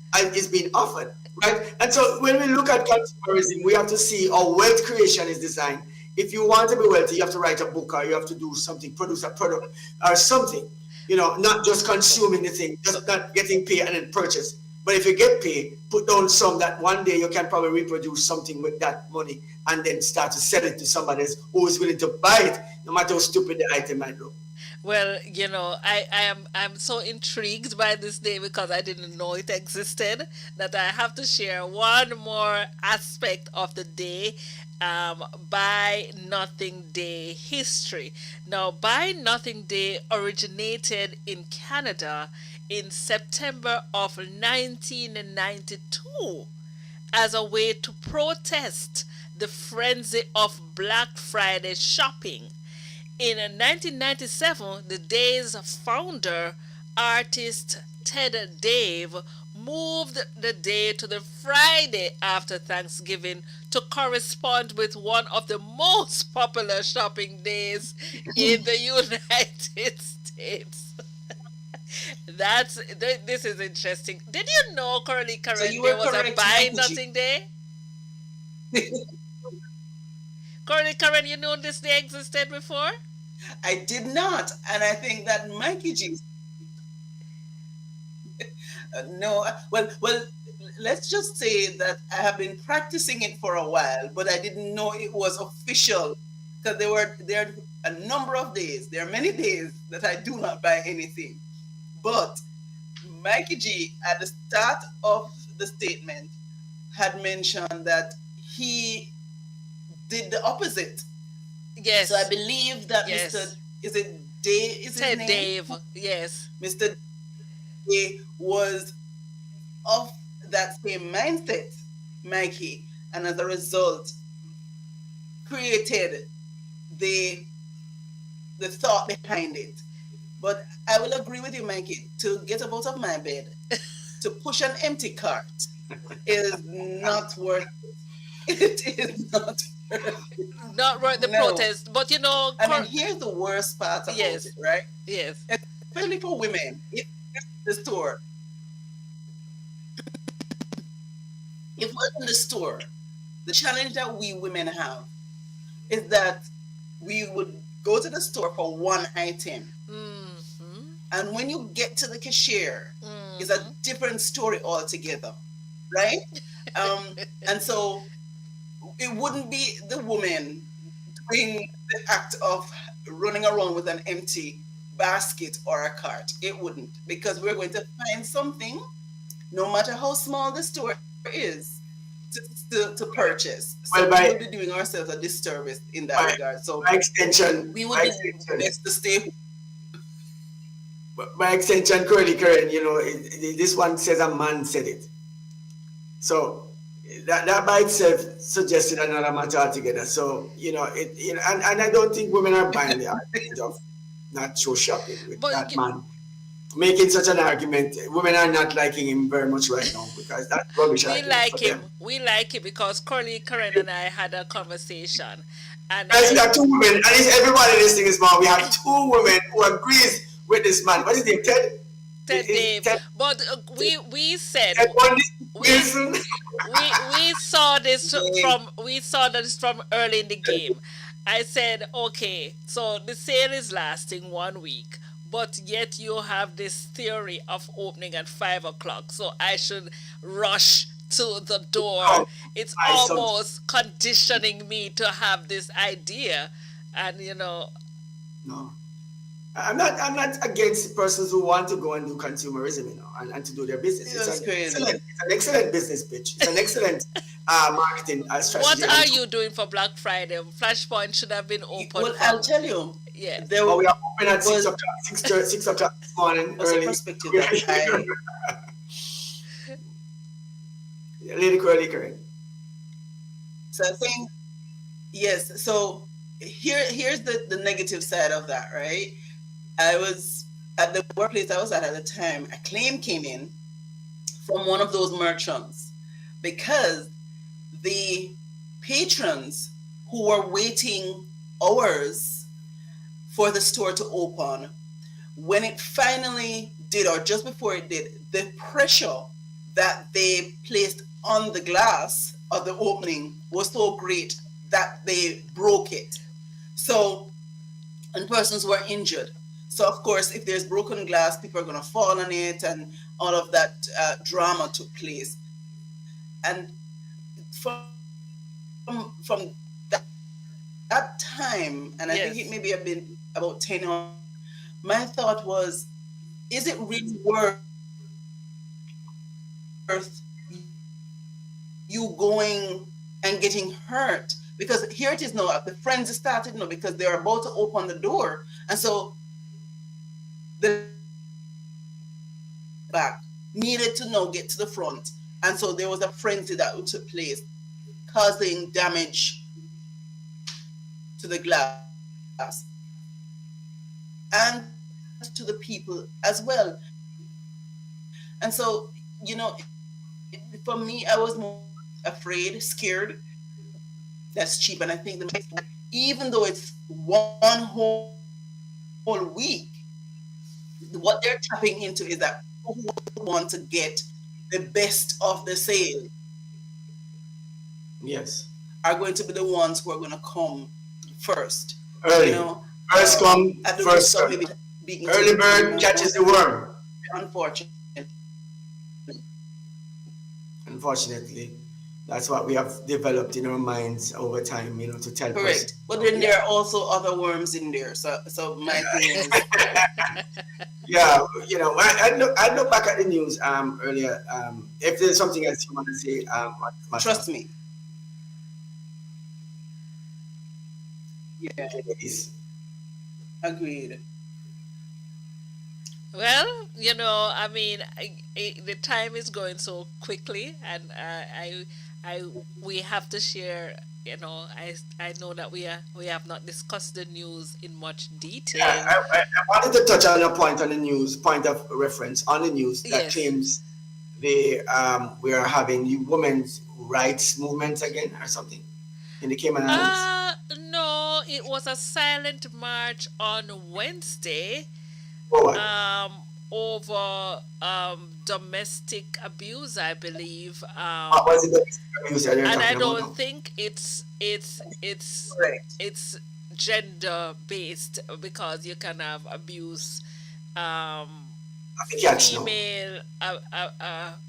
being offered, right? And so when we look at consumerism, we have to see how wealth creation is designed. If you want to be wealthy, you have to write a book or you have to do something, produce a product or something. Not just consuming the thing, just not getting paid and then purchase. But if you get paid, put down some that one day you can probably reproduce something with that money and then start to sell it to somebody else who is willing to buy it, no matter how stupid the item might look. well, I'm so intrigued by this day because I didn't know it existed that I have to share one more aspect of the day. Buy Nothing Day history. Now, Buy Nothing Day originated in Canada in September of 1992 as a way to protest the frenzy of Black Friday shopping. In 1997, the day's founder, artist Ted Dave, moved the day to the Friday after Thanksgiving to correspond with one of the most popular shopping days in the United States. This is interesting. Did you know, Coralie So Karen, you there were was a correct, Buy Mikey G. Nothing Day? Coralie Karen, you know this day existed before? I did not, and I think that Mikey G. No, well, let's just say that I have been practicing it for a while, but I didn't know it was official because there are a number of days. There are many days that I do not buy anything. But Mikey G, at the start of the statement, had mentioned that he did the opposite. Yes. So I believe that Yes. is it Dave? Is his Ted name? Dave, yes. Mr. Day was of that same mindset, Mikey, and as a result, created the thought behind it. But I will agree with you, Mikey, to get up out of my bed, to push an empty cart is not worth it. It is not worth it. Not worth the No. protest, but I mean, here's the worst part about Yes. it, right? yes, Especially for women. If the store, if we're in the store, the challenge that we women have is that we would go to the store for one item. mm-hmm. And when you get to the cashier, Mm-hmm. it's a different story altogether, right? And so it wouldn't be the woman doing the act of running around with an empty basket or a cart. It wouldn't, because we're going to find something, no matter how small the store is, to purchase. So Well, we would be doing ourselves a disservice in that regard. So by extension, we would be best to stay. by extension, CoraleeKaren, this one says a man said it. So that by itself suggested another matter altogether. So and I don't think women are buying the argument of not show shopping with But that man making such an argument. Women are not liking him very much right now because that's rubbish we argument for like him. them. We like him because Karen and I had a conversation, and Guys, we have two women, and it's everybody listening is man. We have two women who agrees with this man. What is his name? Ted? Ted Dave. Ted, But we said Ted Bundy we Wilson. we saw this Yeah. from early in the game. I said, okay, so the sale is lasting 1 week, but yet you have this theory of opening at 5 o'clock, so I should rush to the door. Oh, It's my son. almost conditioning me to have this idea, and No. I'm not against persons who want to go and do consumerism, and to do their business. That's crazy. It's an excellent business pitch. It's an excellent marketing strategy. what are you doing for Black Friday? Flashpoint should have been open. Well, I'll tell you, Yeah. there Oh, we are open at was 6 o'clock this morning was a early. perspective that I Lady CoraleeKaren. so I think yes. So here's the negative side of that, right? I was at the workplace I was at the time. A claim came in from one of those merchants because the patrons who were waiting hours for the store to open, when it finally did, or just before it did, the pressure that they placed on the glass of the opening was so great that they broke it. So, and persons were injured. So, of course, if there's broken glass, people are going to fall on it, and all of that drama took place. And from that time, and I think Yes. it maybe have been about 10 or my thought was, is it really worth you going and getting hurt? Because here it is now, the friends started now because they're about to open the door. And so the back needed to now get to the front. And so there was a frenzy that took place, causing damage to the glass and to the people as well. And so, for me, I was more afraid, scared. That's cheap. And I think even though it's one whole week, what they're tapping into is that people who want to get the best of the sale Yes. are going to be the ones who are going to come first. Early. First come, At the first risk of serve. maybe being Early bird catches the worm. unfortunate. Unfortunately, that's what we have developed in our minds over time, to tell Correct. persons. But then there are also other worms in there. So my thing is, Yeah, I look back at the news earlier. If there's something else you want to say, Masha, trust me. Yeah, please. agreed. Well, I mean, the time is going so quickly, and we have to share. I know that we have not discussed the news in much detail. Yeah, I wanted to touch on a point on the news, point of reference on the news that Yes. claims we are having women's rights movements again or something in the Cayman Islands. No, it was a silent march on Wednesday. Oh, what? Over domestic abuse, I believe. What was it that abuse that you're And I talking about don't now? think it's Correct. gender based, because you can have abuse, I think cats now. female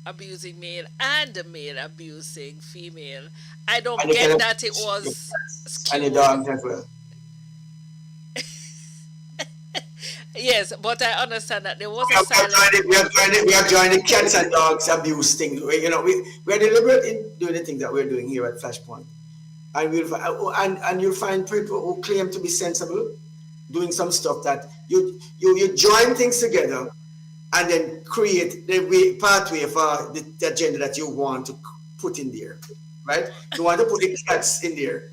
abusing male and a male abusing female. I don't And you get can that it abuse your was cats and the skewed. dogs as well. Yes, but I understand that there was We a are silent. joining cats and dogs abuse thing. We are deliberate in doing the things that we're doing here at Flashpoint, and and you'll find people who claim to be sensible doing some stuff that you join things together and then create the pathway for the agenda that you want to put in there, right? You want to put the cats in there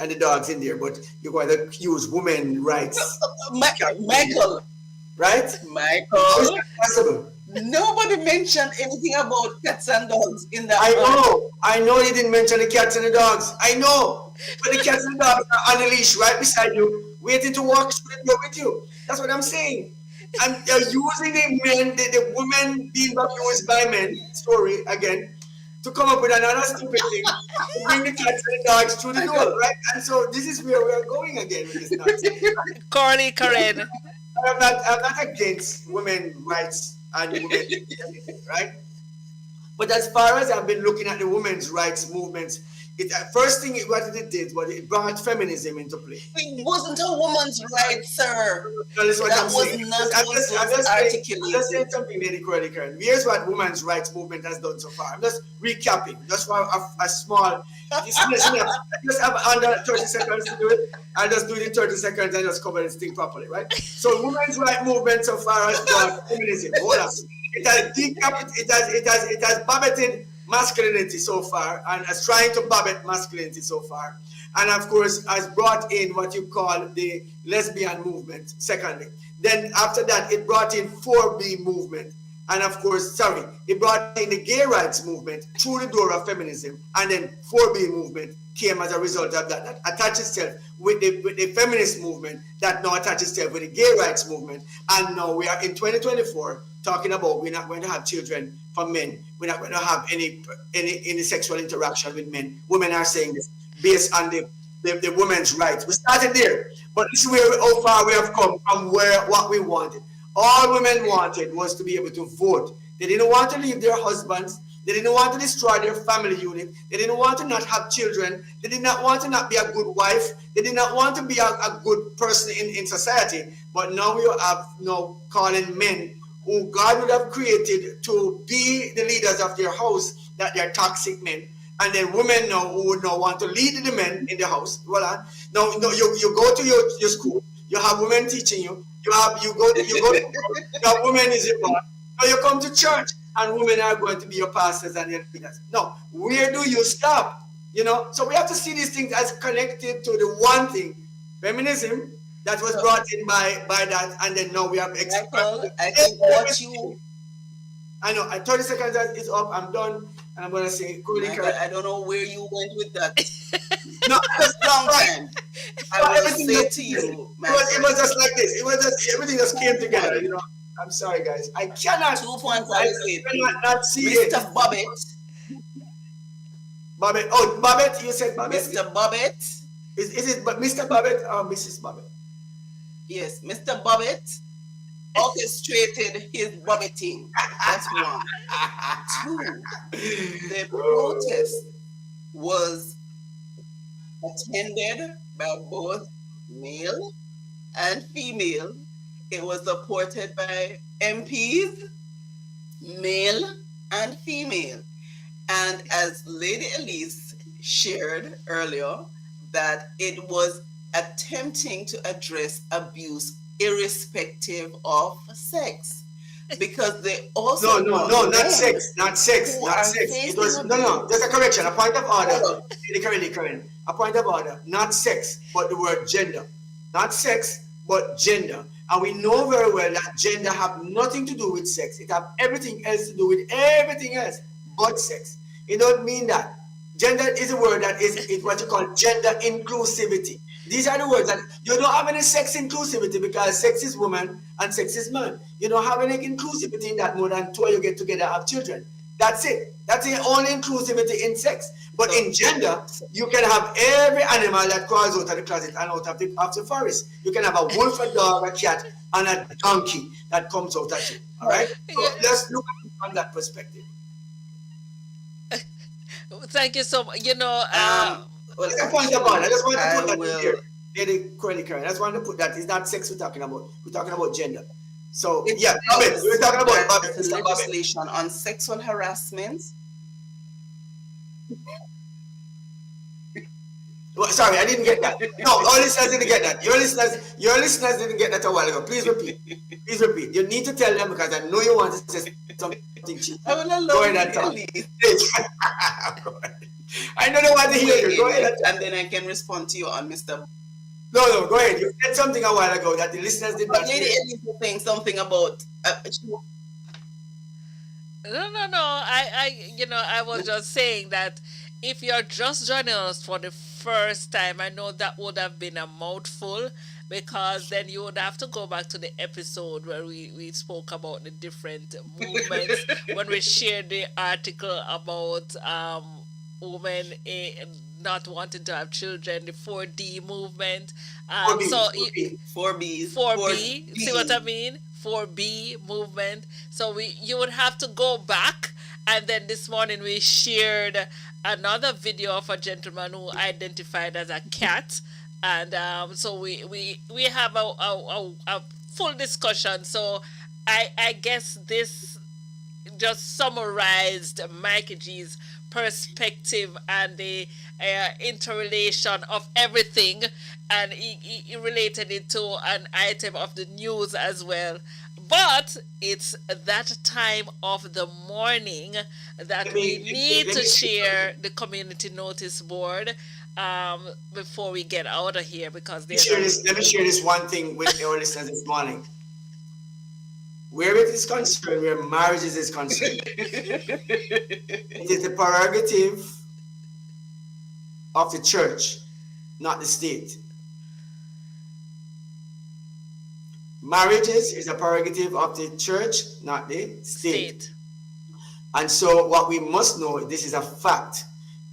and the dogs in there, but you're going to use women rights, Michael, right? How is Michael, that possible? nobody mentioned anything about cats and dogs in that I one. know, I know you didn't mention the cats and the dogs. I know, but the cats and the dogs are on a leash right beside you, waiting to walk through the door with you. That's what I'm saying. And they're using the men, the women being abused by men story again to come up with another stupid thing to bring the cats and the dogs through the door, Michael, right? And so this is where we are going again with this nonsense. CoraleeKaren. I'm not against women rights and women anything, right? But as far as I've been looking at the women's rights movements, first thing what it did was it brought feminism into play. it wasn't a woman's right, sir. No, that's what That I'm was saying. not I'm what just, I'm was just saying, I'm just saying articulated. something, Lady Curly. Here's what women's rights movement has done so far. I'm just recapping, just for a small. I just have under 30 seconds to do it. I'll just do it in 30 seconds and just cover this thing properly, right? So, women's rights movement so far has brought feminism. Hold on. It has it has babbited masculinity so far and is trying to babbit masculinity so far. And of course has brought in what you call the lesbian movement, secondly. Then after that it brought in 4B movement. And of course, it brought in the gay rights movement through the door of feminism. And then 4B movement came as a result of that attached itself with the feminist movement that now attaches itself with the gay rights movement. And now we are in 2024 talking about we're not going to have children from men. We're not going to have any sexual interaction with men. Women are saying this based on the women's rights. We started there, but this is how far we have come from what we wanted. All women wanted was to be able to vote. They didn't want to leave their husbands. They didn't want to destroy their family unit. They didn't want to not have children. They did not want to not be a good wife. They did not want to be a good person in society. But now we have calling men who God would have created to be the leaders of their house, that they're toxic men. And then women now who would now want to lead the men in the house. Well, now you go to your school, you have women teaching you. You go to you have women is your boss. Now you come to church and women are going to be your pastors and your leaders. No, where do you stop? So we have to see these things as connected to the one thing, feminism, that was brought in by that, and then now we have Michael, I think what you I know, 30 seconds is up, I'm done, and I'm gonna say Michael, I don't know where you went with that. no, Just long time. I will everything say that- to you, it was just like this. It was just everything just came together. I'm sorry, guys. I cannot. 2 points I will say to you. cannot not see it. Mr. Bobbitt, Babbitt. Oh, Babbitt. You said Babbitt. Mr. Bobbitt, Is it Mr. Babbitt or Mrs. Babbitt? yes, Mr. Bobbitt orchestrated his bobbitting. That's one. 2, the protest was attended by both male and female. It was supported by MPs, male and female. And as Lady Elise shared earlier, that it was attempting to address abuse irrespective of sex. Because they also No, not sex. It was no. Just a correction. A point of order. Karen. A point of order. Not sex, but the word gender. Not sex, but gender. And we know very well that gender have nothing to do with sex. It have everything else to do with everything else but sex. It don't mean that. Gender is a word that is what you call gender inclusivity. These are the words that you don't have any sex inclusivity because sex is woman and sex is man. You don't have any inclusivity in that more than two of you get together and have children. That's it. That's the only inclusivity in sex. But in gender, you can have every animal that crawls out of the closet and out of the forest. You can have a wolf, a dog, a cat, and a donkey that comes out at you. All right? So let's look at it from that perspective. Thank you so much. well, That's a point about it. I just want to I put that will- in here. Lady CoraleeKaren. I just want to put that. It's not sex we're talking about. We're talking about gender. So, yeah, Babbitt. We're talking about Babbitt. the Mr. Babbitt. legislation on sexual harassment. Well, sorry, I didn't get that. No, all listeners didn't get that. Your listeners didn't get that a while ago. Please repeat. Please repeat. You need to tell them because I know you want to say something cheap. I will allow Go ahead and Lady talk. Elise. I know they want to hear you. Go ahead. And then I can respond to you on Mr. No, go ahead. You said something a while ago that the listeners did But not Lady hear. Elise was saying something about. No. I was just saying that if you're just joining us for the first time, I know that would have been a mouthful because then you would have to go back to the episode where we spoke about the different movements when we shared the article about women not wanting to have children, the 4D movement. 4B, So 4B. 4B, see what I mean? 4B movement. So you would have to go back, and then this morning we shared another video of a gentleman who identified as a cat, and so we have a full discussion. So I guess this just summarized Mikey G's perspective and the interrelation of everything, and he related it to an item of the news as well. But it's that time of the morning that we need to share the community notice board before we get out of here because Let me share this one thing with our listeners this morning. Where it is concerned, where marriages is concerned, it is the prerogative of the church, not the state. Marriages is a prerogative of the church, not the state. And so what we must know, this is a fact,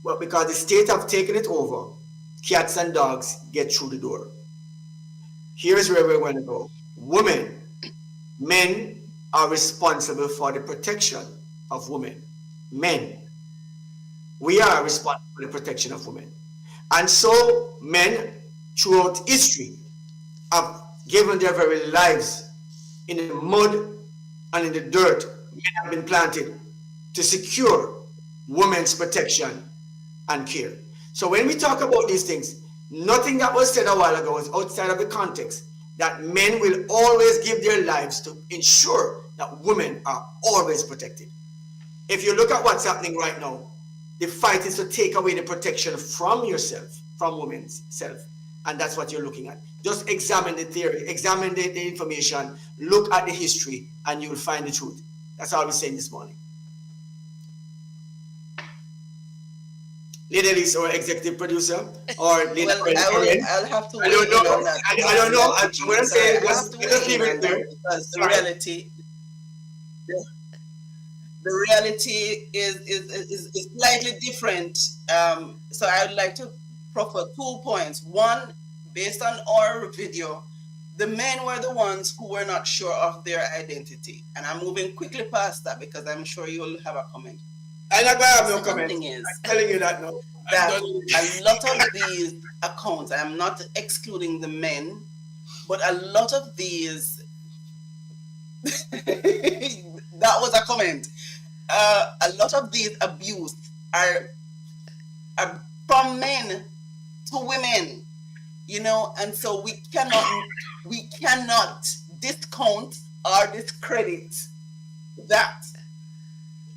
well, because the state have taken it over, cats and dogs get through the door. Here's where we're going to go. Women, men are responsible for the protection of women. Men, we are responsible for the protection of women. And so men throughout history have given their very lives in the mud and in the dirt. Men have been planted to secure women's protection and care. So when we talk about these things, nothing that was said a while ago is outside of the context that men will always give their lives to ensure that women are always protected. If you look at what's happening right now, the fight is to take away the protection from yourself, from women's self. And that's what you're looking at. Just examine the theory, examine the information, look at the history, and you'll find the truth. That's all we're saying this morning. Lady Elise, or executive producer, or Lady I'll have to. I don't know. I don't know. I'm going to say just leave it there. Because the reality is slightly different. So I would like to proffer 2 points. One, based on our video, the men were the ones who were not sure of their identity. And I'm moving quickly past that because I'm sure you'll have a comment. I'm not going to have no comment. Is I'm telling you that now. that a lot of these accounts, I'm not excluding the men, but a lot of these, that was a comment. A lot of these abuse are from men to women, you know, and so we cannot discount or discredit that.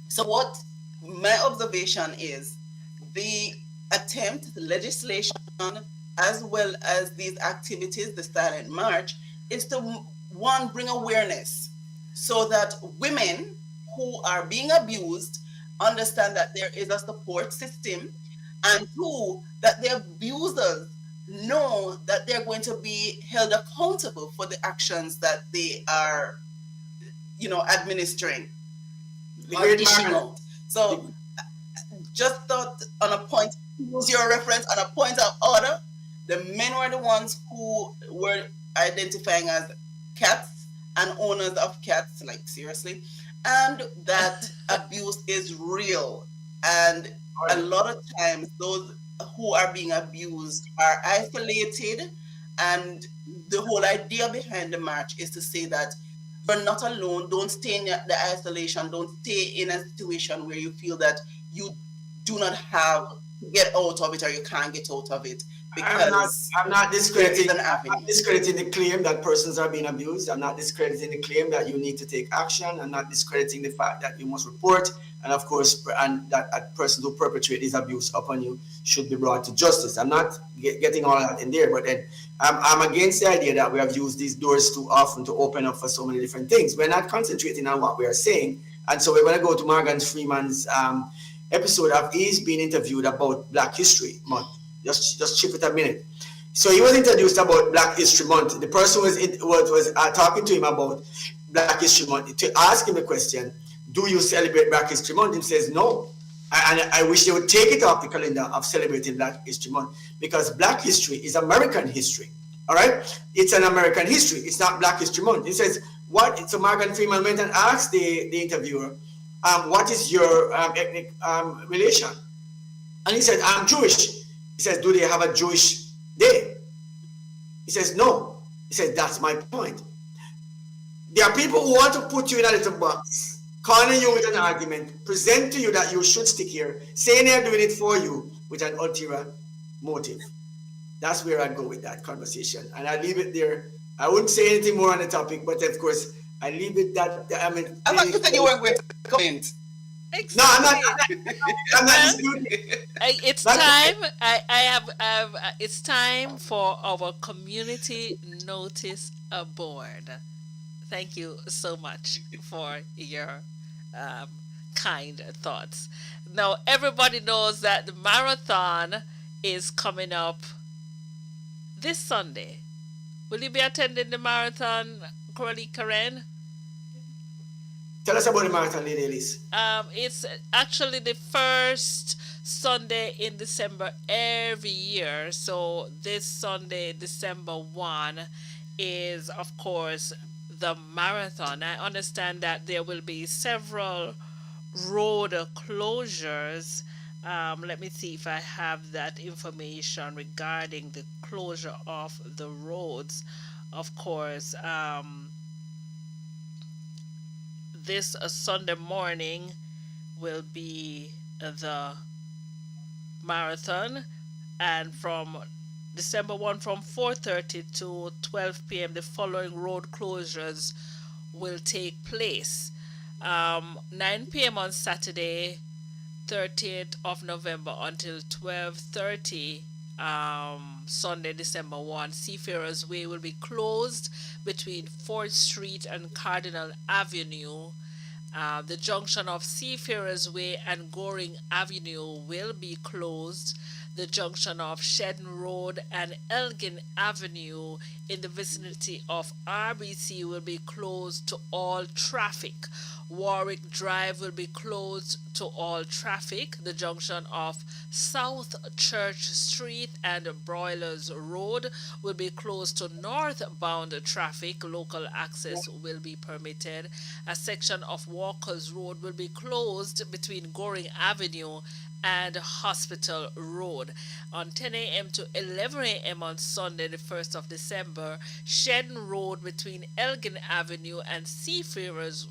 So what my observation is, the attempt, the legislation, as well as these activities, the silent march, is to, one, bring awareness so that women who are being abused understand that there is a support system, and two, that the abusers know that they're going to be held accountable for the actions that they are, you know, administering or dishing out. So just thought on a point, use your reference on a point of order, the men were the ones who were identifying as cats and owners of cats, like seriously, and that abuse is real. And a lot of times those who are being abused are isolated, and the whole idea behind the march is to say that you're not alone. Don't stay in the isolation. Don't stay in a situation where you feel that you do not have to get out of it or you can't get out of it. I'm not. because I'm not there is discrediting. an I'm not avenue. discrediting the claim that persons are being abused. I'm not discrediting the claim that you need to take action. I'm not discrediting the fact that you must report, and of course, and that persons who perpetrate this abuse upon you should be brought to justice. I'm not getting all that in there, but then I'm against the idea that we have used these doors too often to open up for so many different things. We're not concentrating on what we are saying, and so we're going to go to Morgan Freeman's episode of he's being interviewed about Black History Month. Just chip it a minute. So he was introduced about Black History Month. The person was talking to him about Black History Month to ask him a question. Do you celebrate Black History Month? He says no. And I wish they would take it off the calendar of celebrating Black History Month because Black history is American history. All right, it's an American history. It's not Black History Month. He says what? So Morgan Freeman went and asked the interviewer, "What is your ethnic relation?" And he said, "I'm Jewish." He says, "Do they have a Jewish day?" He says, "No." He says, "That's my point. There are people who want to put you in a little box, corner you with an argument, present to you that you should stick here, saying they're doing it for you with an ulterior motive." That's where I'd go with that conversation. And I leave it there. I wouldn't say anything more on the topic, but of course, I leave it that, I mean. I thought you said you weren't going to comment. Exactly. No, I'm not disputing. It's Not- time. It's time for our community notice board. Thank you so much for your kind thoughts. Now, everybody knows that the marathon is coming up this Sunday. Will you be attending the marathon, CoraleeKaren? Tell us about the marathon, Lady Elise. It's actually the first Sunday in December every year. So this Sunday, December 1, is, of course, the marathon. I understand that there will be several road closures. Let me see if I have that information regarding the closure of the roads. Of course, this Sunday morning will be the marathon, and from December 1 from 4:30 to 12 p.m. the following road closures will take place. 9 p.m. on Saturday, 30th of November until 12:30 Sunday, December 1, Seafarers Way will be closed between 4th Street and Cardinal Avenue. The junction of Seafarers Way and Goring Avenue will be closed. The junction of Shedden Road and Elgin Avenue in the vicinity of RBC will be closed to all traffic. Warwick Drive will be closed to all traffic. The junction of South Church Street and Broilers Road will be closed to northbound traffic. Local access will be permitted. A section of Walkers Road will be closed between Goring Avenue and Hospital Road. On 10 a.m. to 11 a.m. on Sunday, the 1st of December, Shedden Road between Elgin Avenue and Seafarers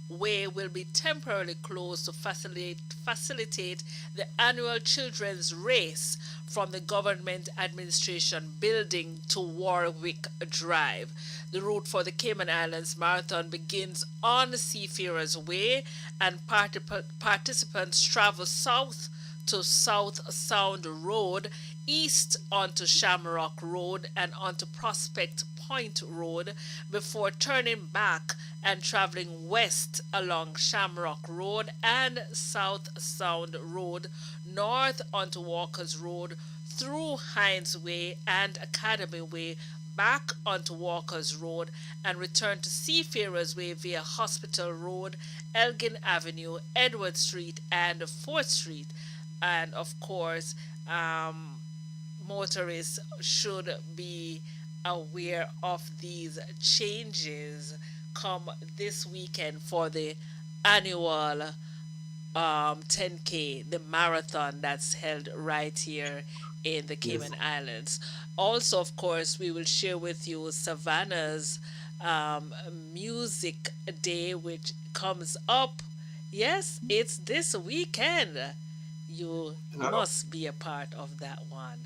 Way will be temporarily closed to facilitate the annual children's race from the Government Administration Building to Warwick Drive. The route for the Cayman Islands Marathon begins on Seafarers Way, and participants travel south to South Sound Road, east onto Shamrock Road and onto Prospect Point Road before turning back and traveling west along Shamrock Road and South Sound Road, north onto Walkers Road, through Hines Way and Academy Way, back onto Walkers Road, and return to Seafarers Way via Hospital Road, Elgin Avenue, Edward Street, and 4th Street. And of course, motorists should be aware of these changes come this weekend for the annual 10K, the marathon that's held right here in the Cayman Islands. Also, of course, we will share with you Savannah's music day, which comes up. Yes, it's this weekend. You must be a part of that one.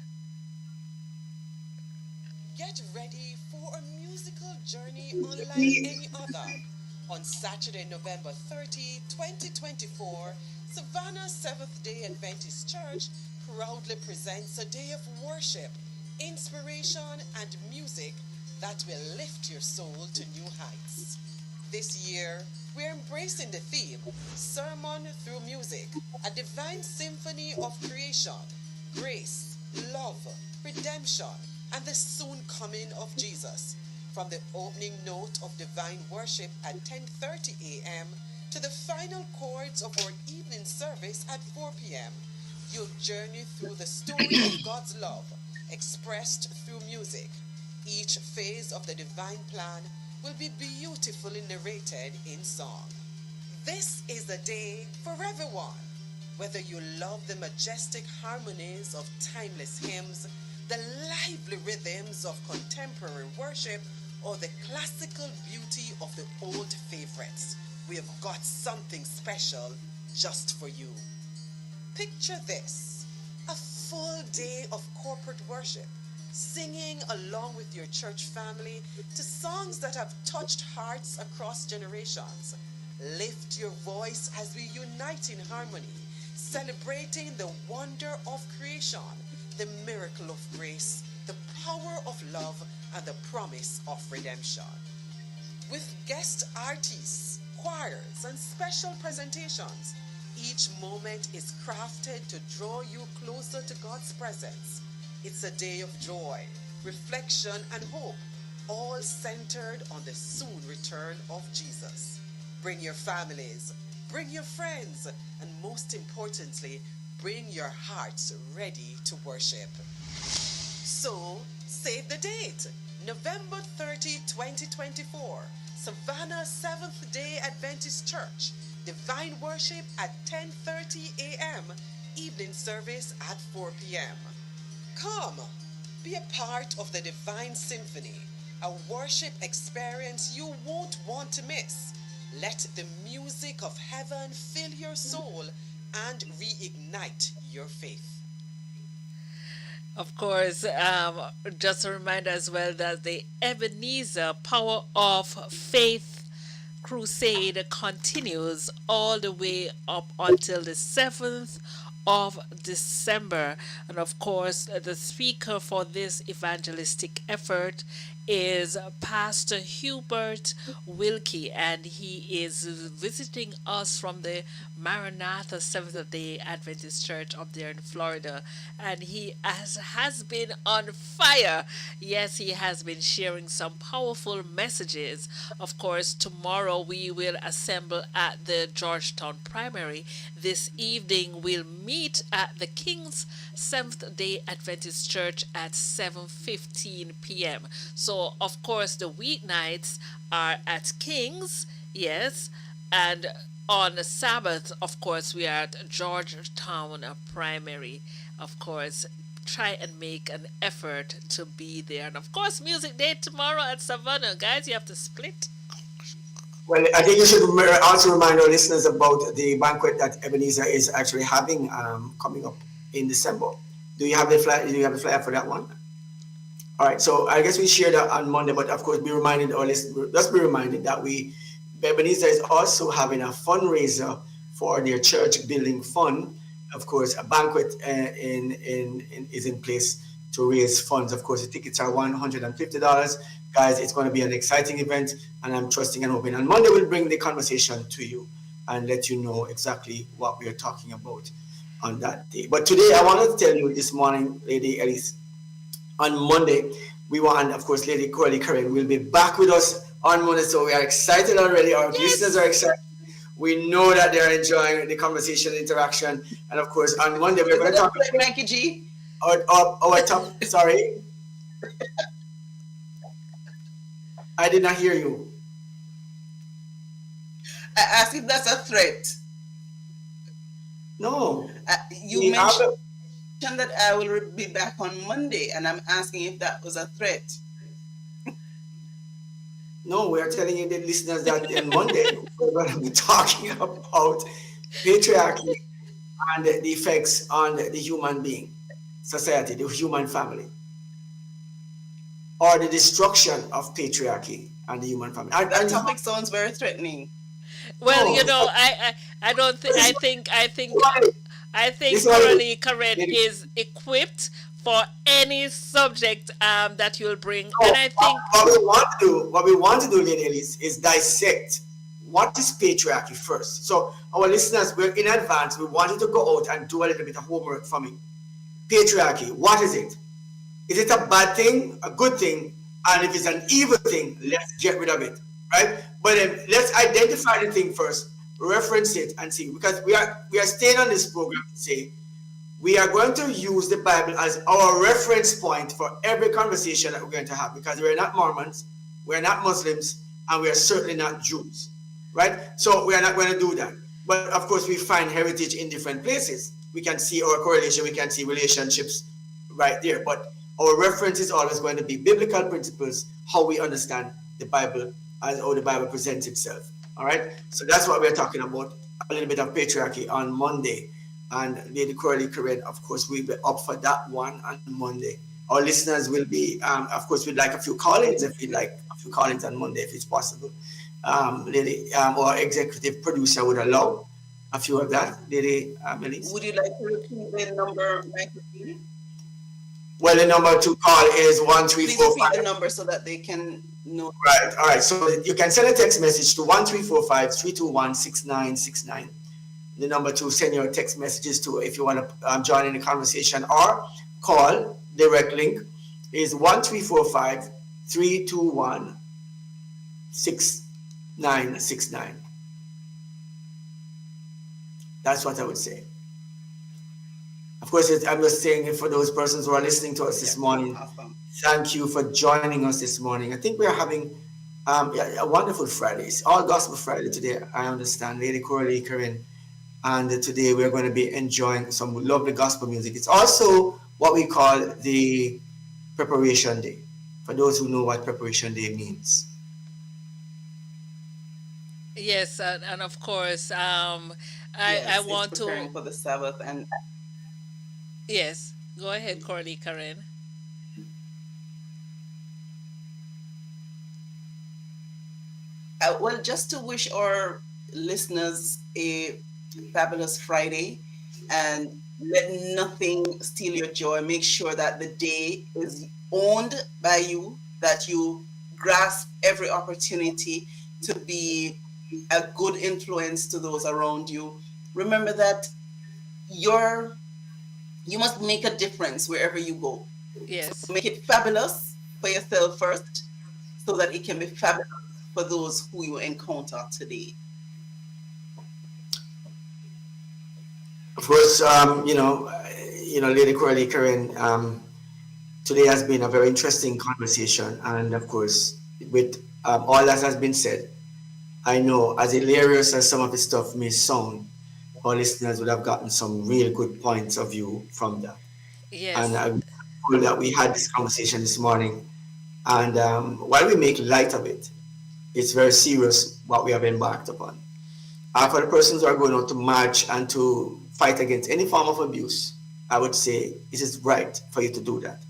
Get ready for a musical journey unlike any other. On Saturday, November 30, 2024, Savannah Seventh day Adventist Church proudly presents a day of worship, inspiration, and music that will lift your soul to new heights. This year, we're embracing the theme Sermon Through Music, a divine symphony of creation, grace, love, redemption, and the soon coming of Jesus. From the opening note of divine worship at 10:30 a.m. to the final chords of our evening service at 4 p.m., you'll journey through the story of God's love expressed through music. Each phase of the divine plan will be beautifully narrated in song. This is the day for everyone. Whether you love the majestic harmonies of timeless hymns, the lively rhythms of contemporary worship, or the classical beauty of the old favorites, we have got something special just for you. Picture this: a full day of corporate worship, singing along with your church family to songs that have touched hearts across generations. Lift your voice as we unite in harmony, celebrating the wonder of creation, the miracle of grace, the power of love, and the promise of redemption. With guest artists, choirs, and special presentations, each moment is crafted to draw you closer to God's presence. It's a day of joy, reflection, and hope, all centered on the soon return of Jesus. Bring your families, bring your friends, and most importantly, bring your hearts ready to worship. So, save the date, November 30, 2024, Savannah Seventh day Adventist Church, divine worship at 10:30 a.m., evening service at 4 p.m. Come, be a part of the Divine Symphony, a worship experience you won't want to miss. Let the music of heaven fill your soul and reignite your faith. Of course, just a reminder as well that the Ebenezer Power of Faith Crusade continues all the way up until the 7th of December. And of course, the speaker for this evangelistic effort is Pastor Hubert Wilkie, and he is visiting us from the Maranatha Seventh day Adventist Church up there in Florida. And he has been on fire. Yes, he has been sharing some powerful messages. Of course, tomorrow we will assemble at the Georgetown Primary. This evening we'll meet at the King's Seventh day Adventist Church at 7:15 p.m. So, of course, the weeknights are at King's, yes, and on the Sabbath, of course, we are at Georgetown Primary. Of course, try and make an effort to be there. And of course, music day tomorrow at Savannah. Guys, you have to split. Well, I think you should also remind our listeners about the banquet that Ebenezer is actually having coming up in December. Do you have the flyer? Do you have the flyer for that one? All right. So I guess we share that on Monday, but of course, be reminded our listeners. Just be reminded that Ebenezer is also having a fundraiser for their church building fund. Of course, a banquet is in place to raise funds. Of course, the tickets are $150. Guys, it's going to be an exciting event, and I'm trusting and hoping. And Monday we'll bring the conversation to you and let you know exactly what we are talking about on that day. But today, I wanted to tell you this morning, Lady Elise, on Monday, we want, of course, Lady CoraleeKaren will be back with us on Monday, so we are excited already. Our listeners are excited. We know that they are enjoying the conversation, interaction, and of course, on Monday we're going to talk about Mikey G. Our top. Sorry, I did not hear you. I asked if that's a threat. No, you mentioned that I will be back on Monday, and I'm asking if that was a threat. No, we are telling you, the listeners, that on Monday we're going to be talking about patriarchy and the effects on the human being, society, the human family. or the destruction of patriarchy and the human family. That And it's not, topic sounds very threatening. Well, no, it's not, I don't think, it's I think it's not, Coralie Karen it's is equipped for any subject that you'll bring. So And I think, what we want to do, Lady Elise, is dissect what is patriarchy first. So our listeners, we're in advance. We want you to go out and do a little bit of homework for me. Patriarchy, what is it? Is it a bad thing, a good thing? And if it's an evil thing, let's get rid of it, right? But then let's identify the thing first, reference it, and see. Because we are staying on this program to say we are going to use the Bible as our reference point for every conversation that we're going to have because we're not Mormons, we're not Muslims, and we are certainly not Jews, right? So we are not going to do that. But of course, we find heritage in different places. We can see our correlation, we can see relationships right there. But our reference is always going to be biblical principles, how we understand the Bible as how the Bible presents itself. All right. So that's what we're talking about. A little bit of patriarchy on Monday. And Lady CoraleeKaren, of course, we'll be up for that one on Monday. Our listeners will be, of course, we'd like a few call-ins if you'd like a few call-ins on Monday if it's possible. Lady, our executive producer would allow a few of that. Lady Elise. Would you like to repeat the number, Mikey G? Well, the number to call is Please repeat 1345. the number so that they can know. Right. All right. So you can send a text message to 1345-321-6969. The number to send your text messages to if you want to join in the conversation or call. Direct link is 1345-321-6969. That's what I would say. Of course, I'm just saying it for those persons who are listening to us this morning. Awesome. Thank you for joining us this morning. I think we are having a wonderful Friday. It's all Gospel Friday today, I understand. Lady CoraleeKaren. And today we're going to be enjoying some lovely gospel music. It's also what we call the Preparation Day, for those who know what Preparation Day means. yes, and of course, I Yes, it's want preparing to, for the Sabbath. And yes, go ahead, Coralie Karen. well, just to wish our listeners a fabulous Friday and let nothing steal your joy. Make sure that the day is owned by you, that you grasp every opportunity to be a good influence to those around you. Remember that you're you must make a difference wherever you go. Yes. Make it fabulous for yourself first so that it can be fabulous for those who you encounter today. Of course, Lady CoraleeKaren, today has been a very interesting conversation. And of course, with all that has been said, I know as hilarious as some of the stuff may sound, our listeners would have gotten some real good points of view from that. And Yes. I'm grateful that we had this conversation this morning. And while we make light of it, it's very serious what we have embarked upon. For the persons who are going out to march and to fight against any form of abuse, I would say it is right for you to do that.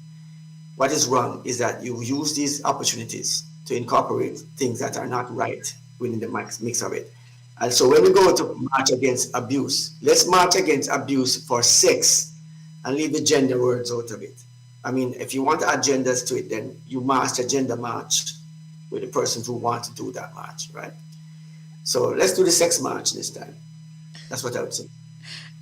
What is wrong is that you use these opportunities to incorporate things that are not right within the mix of it. And so when we go to march against abuse, let's march against abuse for sex and leave the gender words out of it. I mean, if you want to add genders to it, then you march a gender march with the persons who want to do that march, right? So let's do the sex march this time. That's what I would say.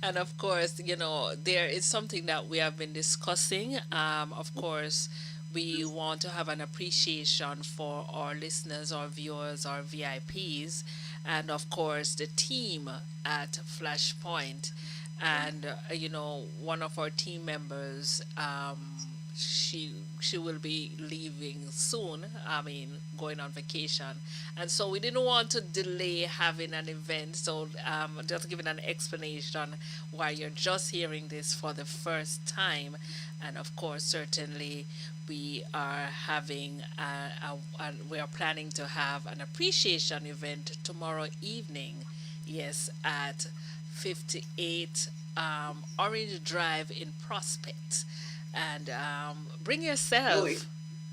And of course, there is something that we have been discussing. Of course, we want to have an appreciation for our listeners, our viewers, our VIPs, and of course, the team at Flashpoint. And, one of our team members, she she will be leaving soon. I mean, going on vacation, and so we didn't want to delay having an event. So just giving an explanation why you're just hearing this for the first time, and of course, certainly we are having we are planning to have an appreciation event tomorrow evening. Yes, at 58 Orange Drive in Prospect, and bring Louis, yourself.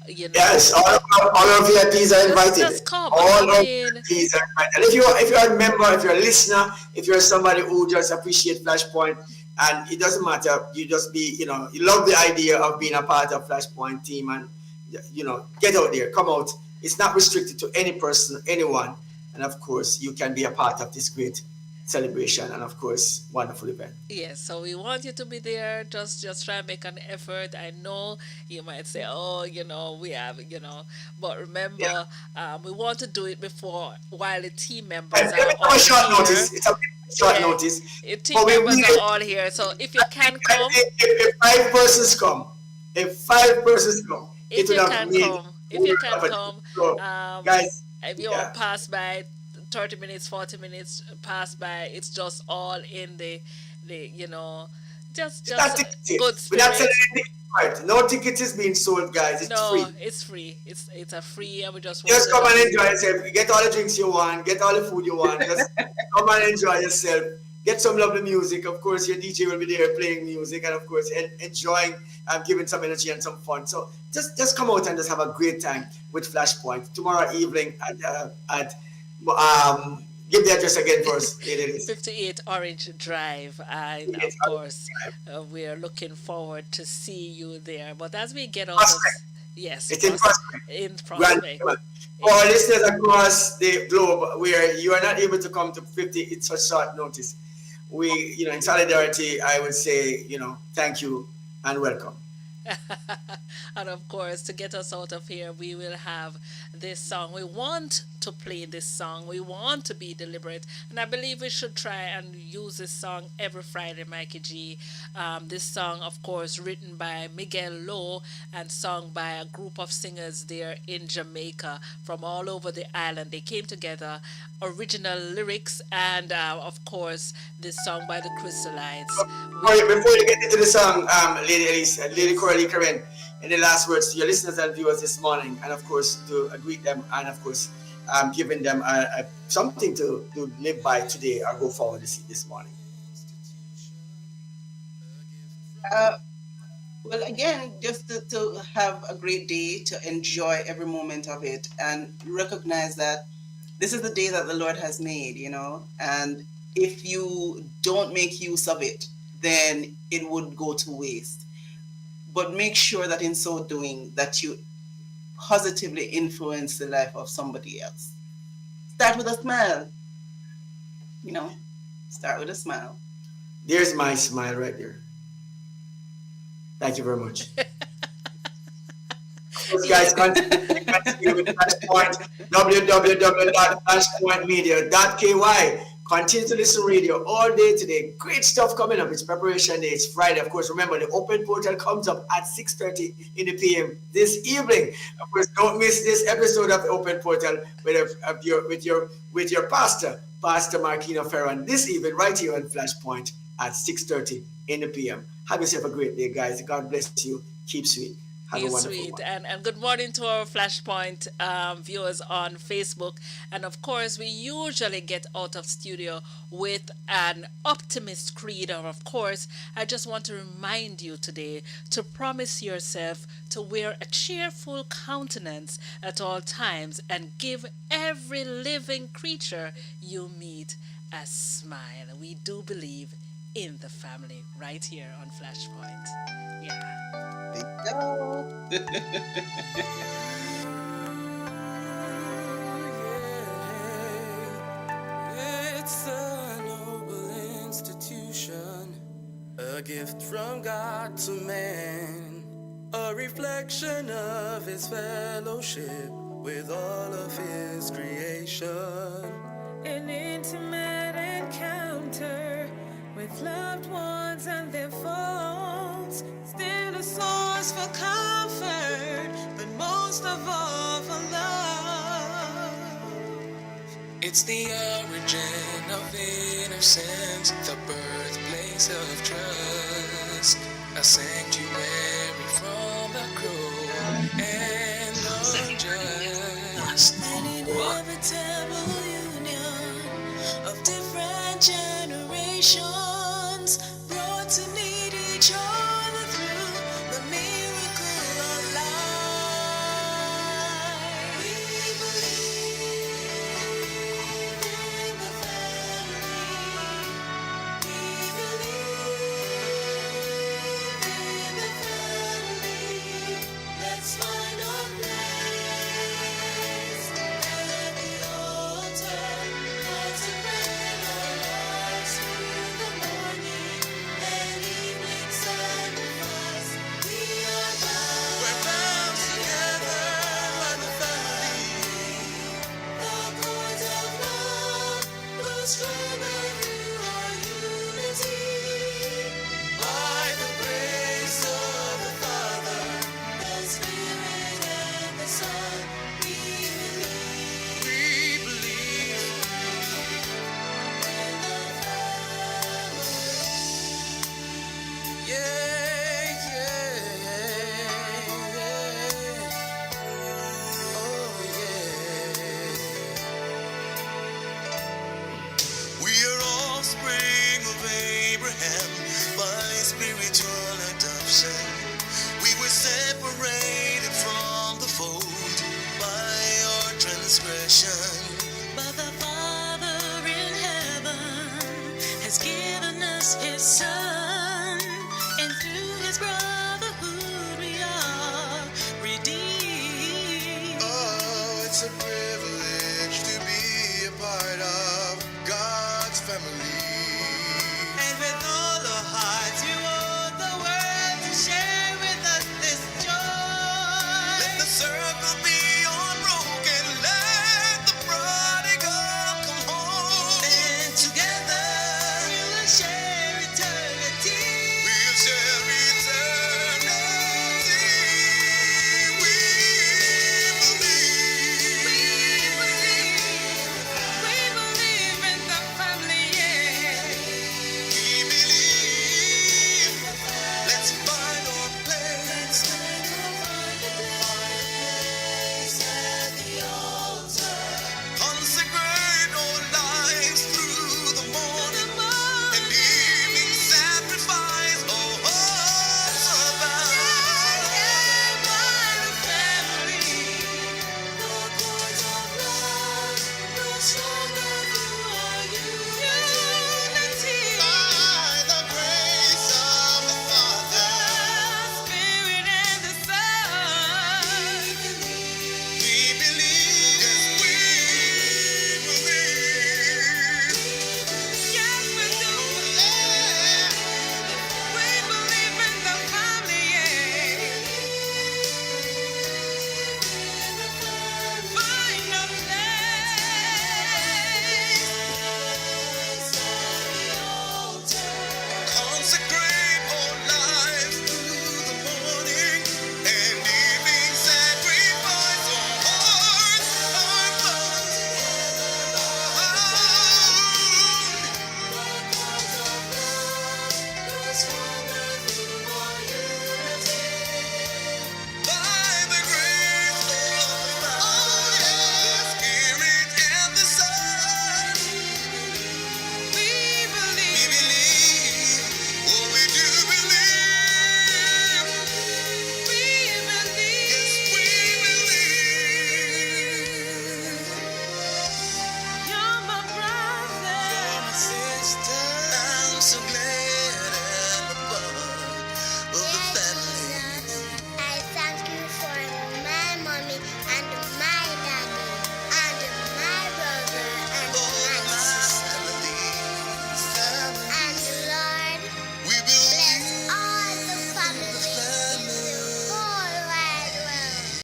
you know, Yes, all our VIPs are just invited. come. All I our mean, VIPs are invited. And if you're a member, if you're a listener, if you're somebody who just appreciate Flashpoint, and it doesn't matter, you just be, you love the idea of being a part of Flashpoint team, and get out there, come out. It's not restricted to any person, anyone, and of course, you can be a part of this great celebration and of course, wonderful event. yes, so we want you to be there. Just try and make an effort. I know you might say, "Oh, we have, but Yeah. remember, we want to do it before while the team And members are it's a all short here. notice. It's a short Yeah, notice, team but we members are really all here. So if you can come, if five persons come, if five persons come, it if would you have can made come, if you world can of a difference. come, So, um, guys, if you all yeah, pass by, 30 minutes, 40 minutes pass by, it's just all in the it's not just good tickets. We're not selling spirit. any tickets. Right? No tickets is being sold, guys. It's No, free. it's free. It's a free, and we just want Just to come and just enjoy yourself. Get all the drinks you want. Get all the food you want. Just come and enjoy yourself. Get some lovely music. Of course, your DJ will be there playing music, and of course, enjoying and giving some energy and some fun. So just come out and just have a great time with Flashpoint tomorrow evening at give the address again for us, Lady Elise. 58 Orange Drive, and of course, we are looking forward to see you there. But as we get out of, Prospect. yes, It's in Prospect. in Grand. Prospect, For in, our listeners across the globe where you are not able to come to 50, it's such short notice. We, in solidarity, I would say, thank you and welcome. and of course, to get us out of here, we will have this song. We want to play this song. We want to be deliberate, and I believe we should try and use this song every Friday, Mikey G. This song, of course, written by Miguel Lowe and sung by a group of singers there in Jamaica from all over the island. They came together, original lyrics, and of course, this song by the Chrysolites. Before you get into the song, Lady Elise, Lady CoraleeKaren, in the last words to your listeners and viewers this morning, and of course to greet them, and of course giving them something to live by today or go forward this morning. Uh, well, again, just to have a great day, to enjoy every moment of it, and recognize that this is the day that the Lord has made, and if you don't make use of it, then it would go to waste. But make sure that in so doing, that you positively influence the life of somebody else. Start with a smile, you know, start with a smile. There's my smile right there. Thank you very much. Those guys, continue with Flashpoint, www.flashpointmedia.ky. Continue to listen to radio all day today. Great stuff coming up. It's preparation day. It's Friday. Of course, remember the open portal comes up at 6:30 in the PM this evening. Of course, don't miss this episode of the open portal with your pastor, Pastor Marquino Ferran, this evening right here on Flashpoint at 6:30 in the PM. Have yourself a great day, guys. God bless you. Keep sweet. Have a He's wonderful sweet. one. And good morning to our Flashpoint viewers on Facebook. And of course, we usually get out of studio with an optimist creed. Or of course, I just want to remind you today to promise yourself to wear a cheerful countenance at all times and give every living creature you meet a smile. We do believe in the family right here on Flashpoint. Yeah. Go. It's a noble institution, a gift from God to man, a reflection of his fellowship with all of his creation. An intimate encounter with loved ones and their faults, still a source for comfort, but most of all for love. It's the origin of innocence, the birthplace of trust, a sanctuary from the cruel and unjust. An inevitable union of different generations, brought to meet each other through the miracle of life. disappear.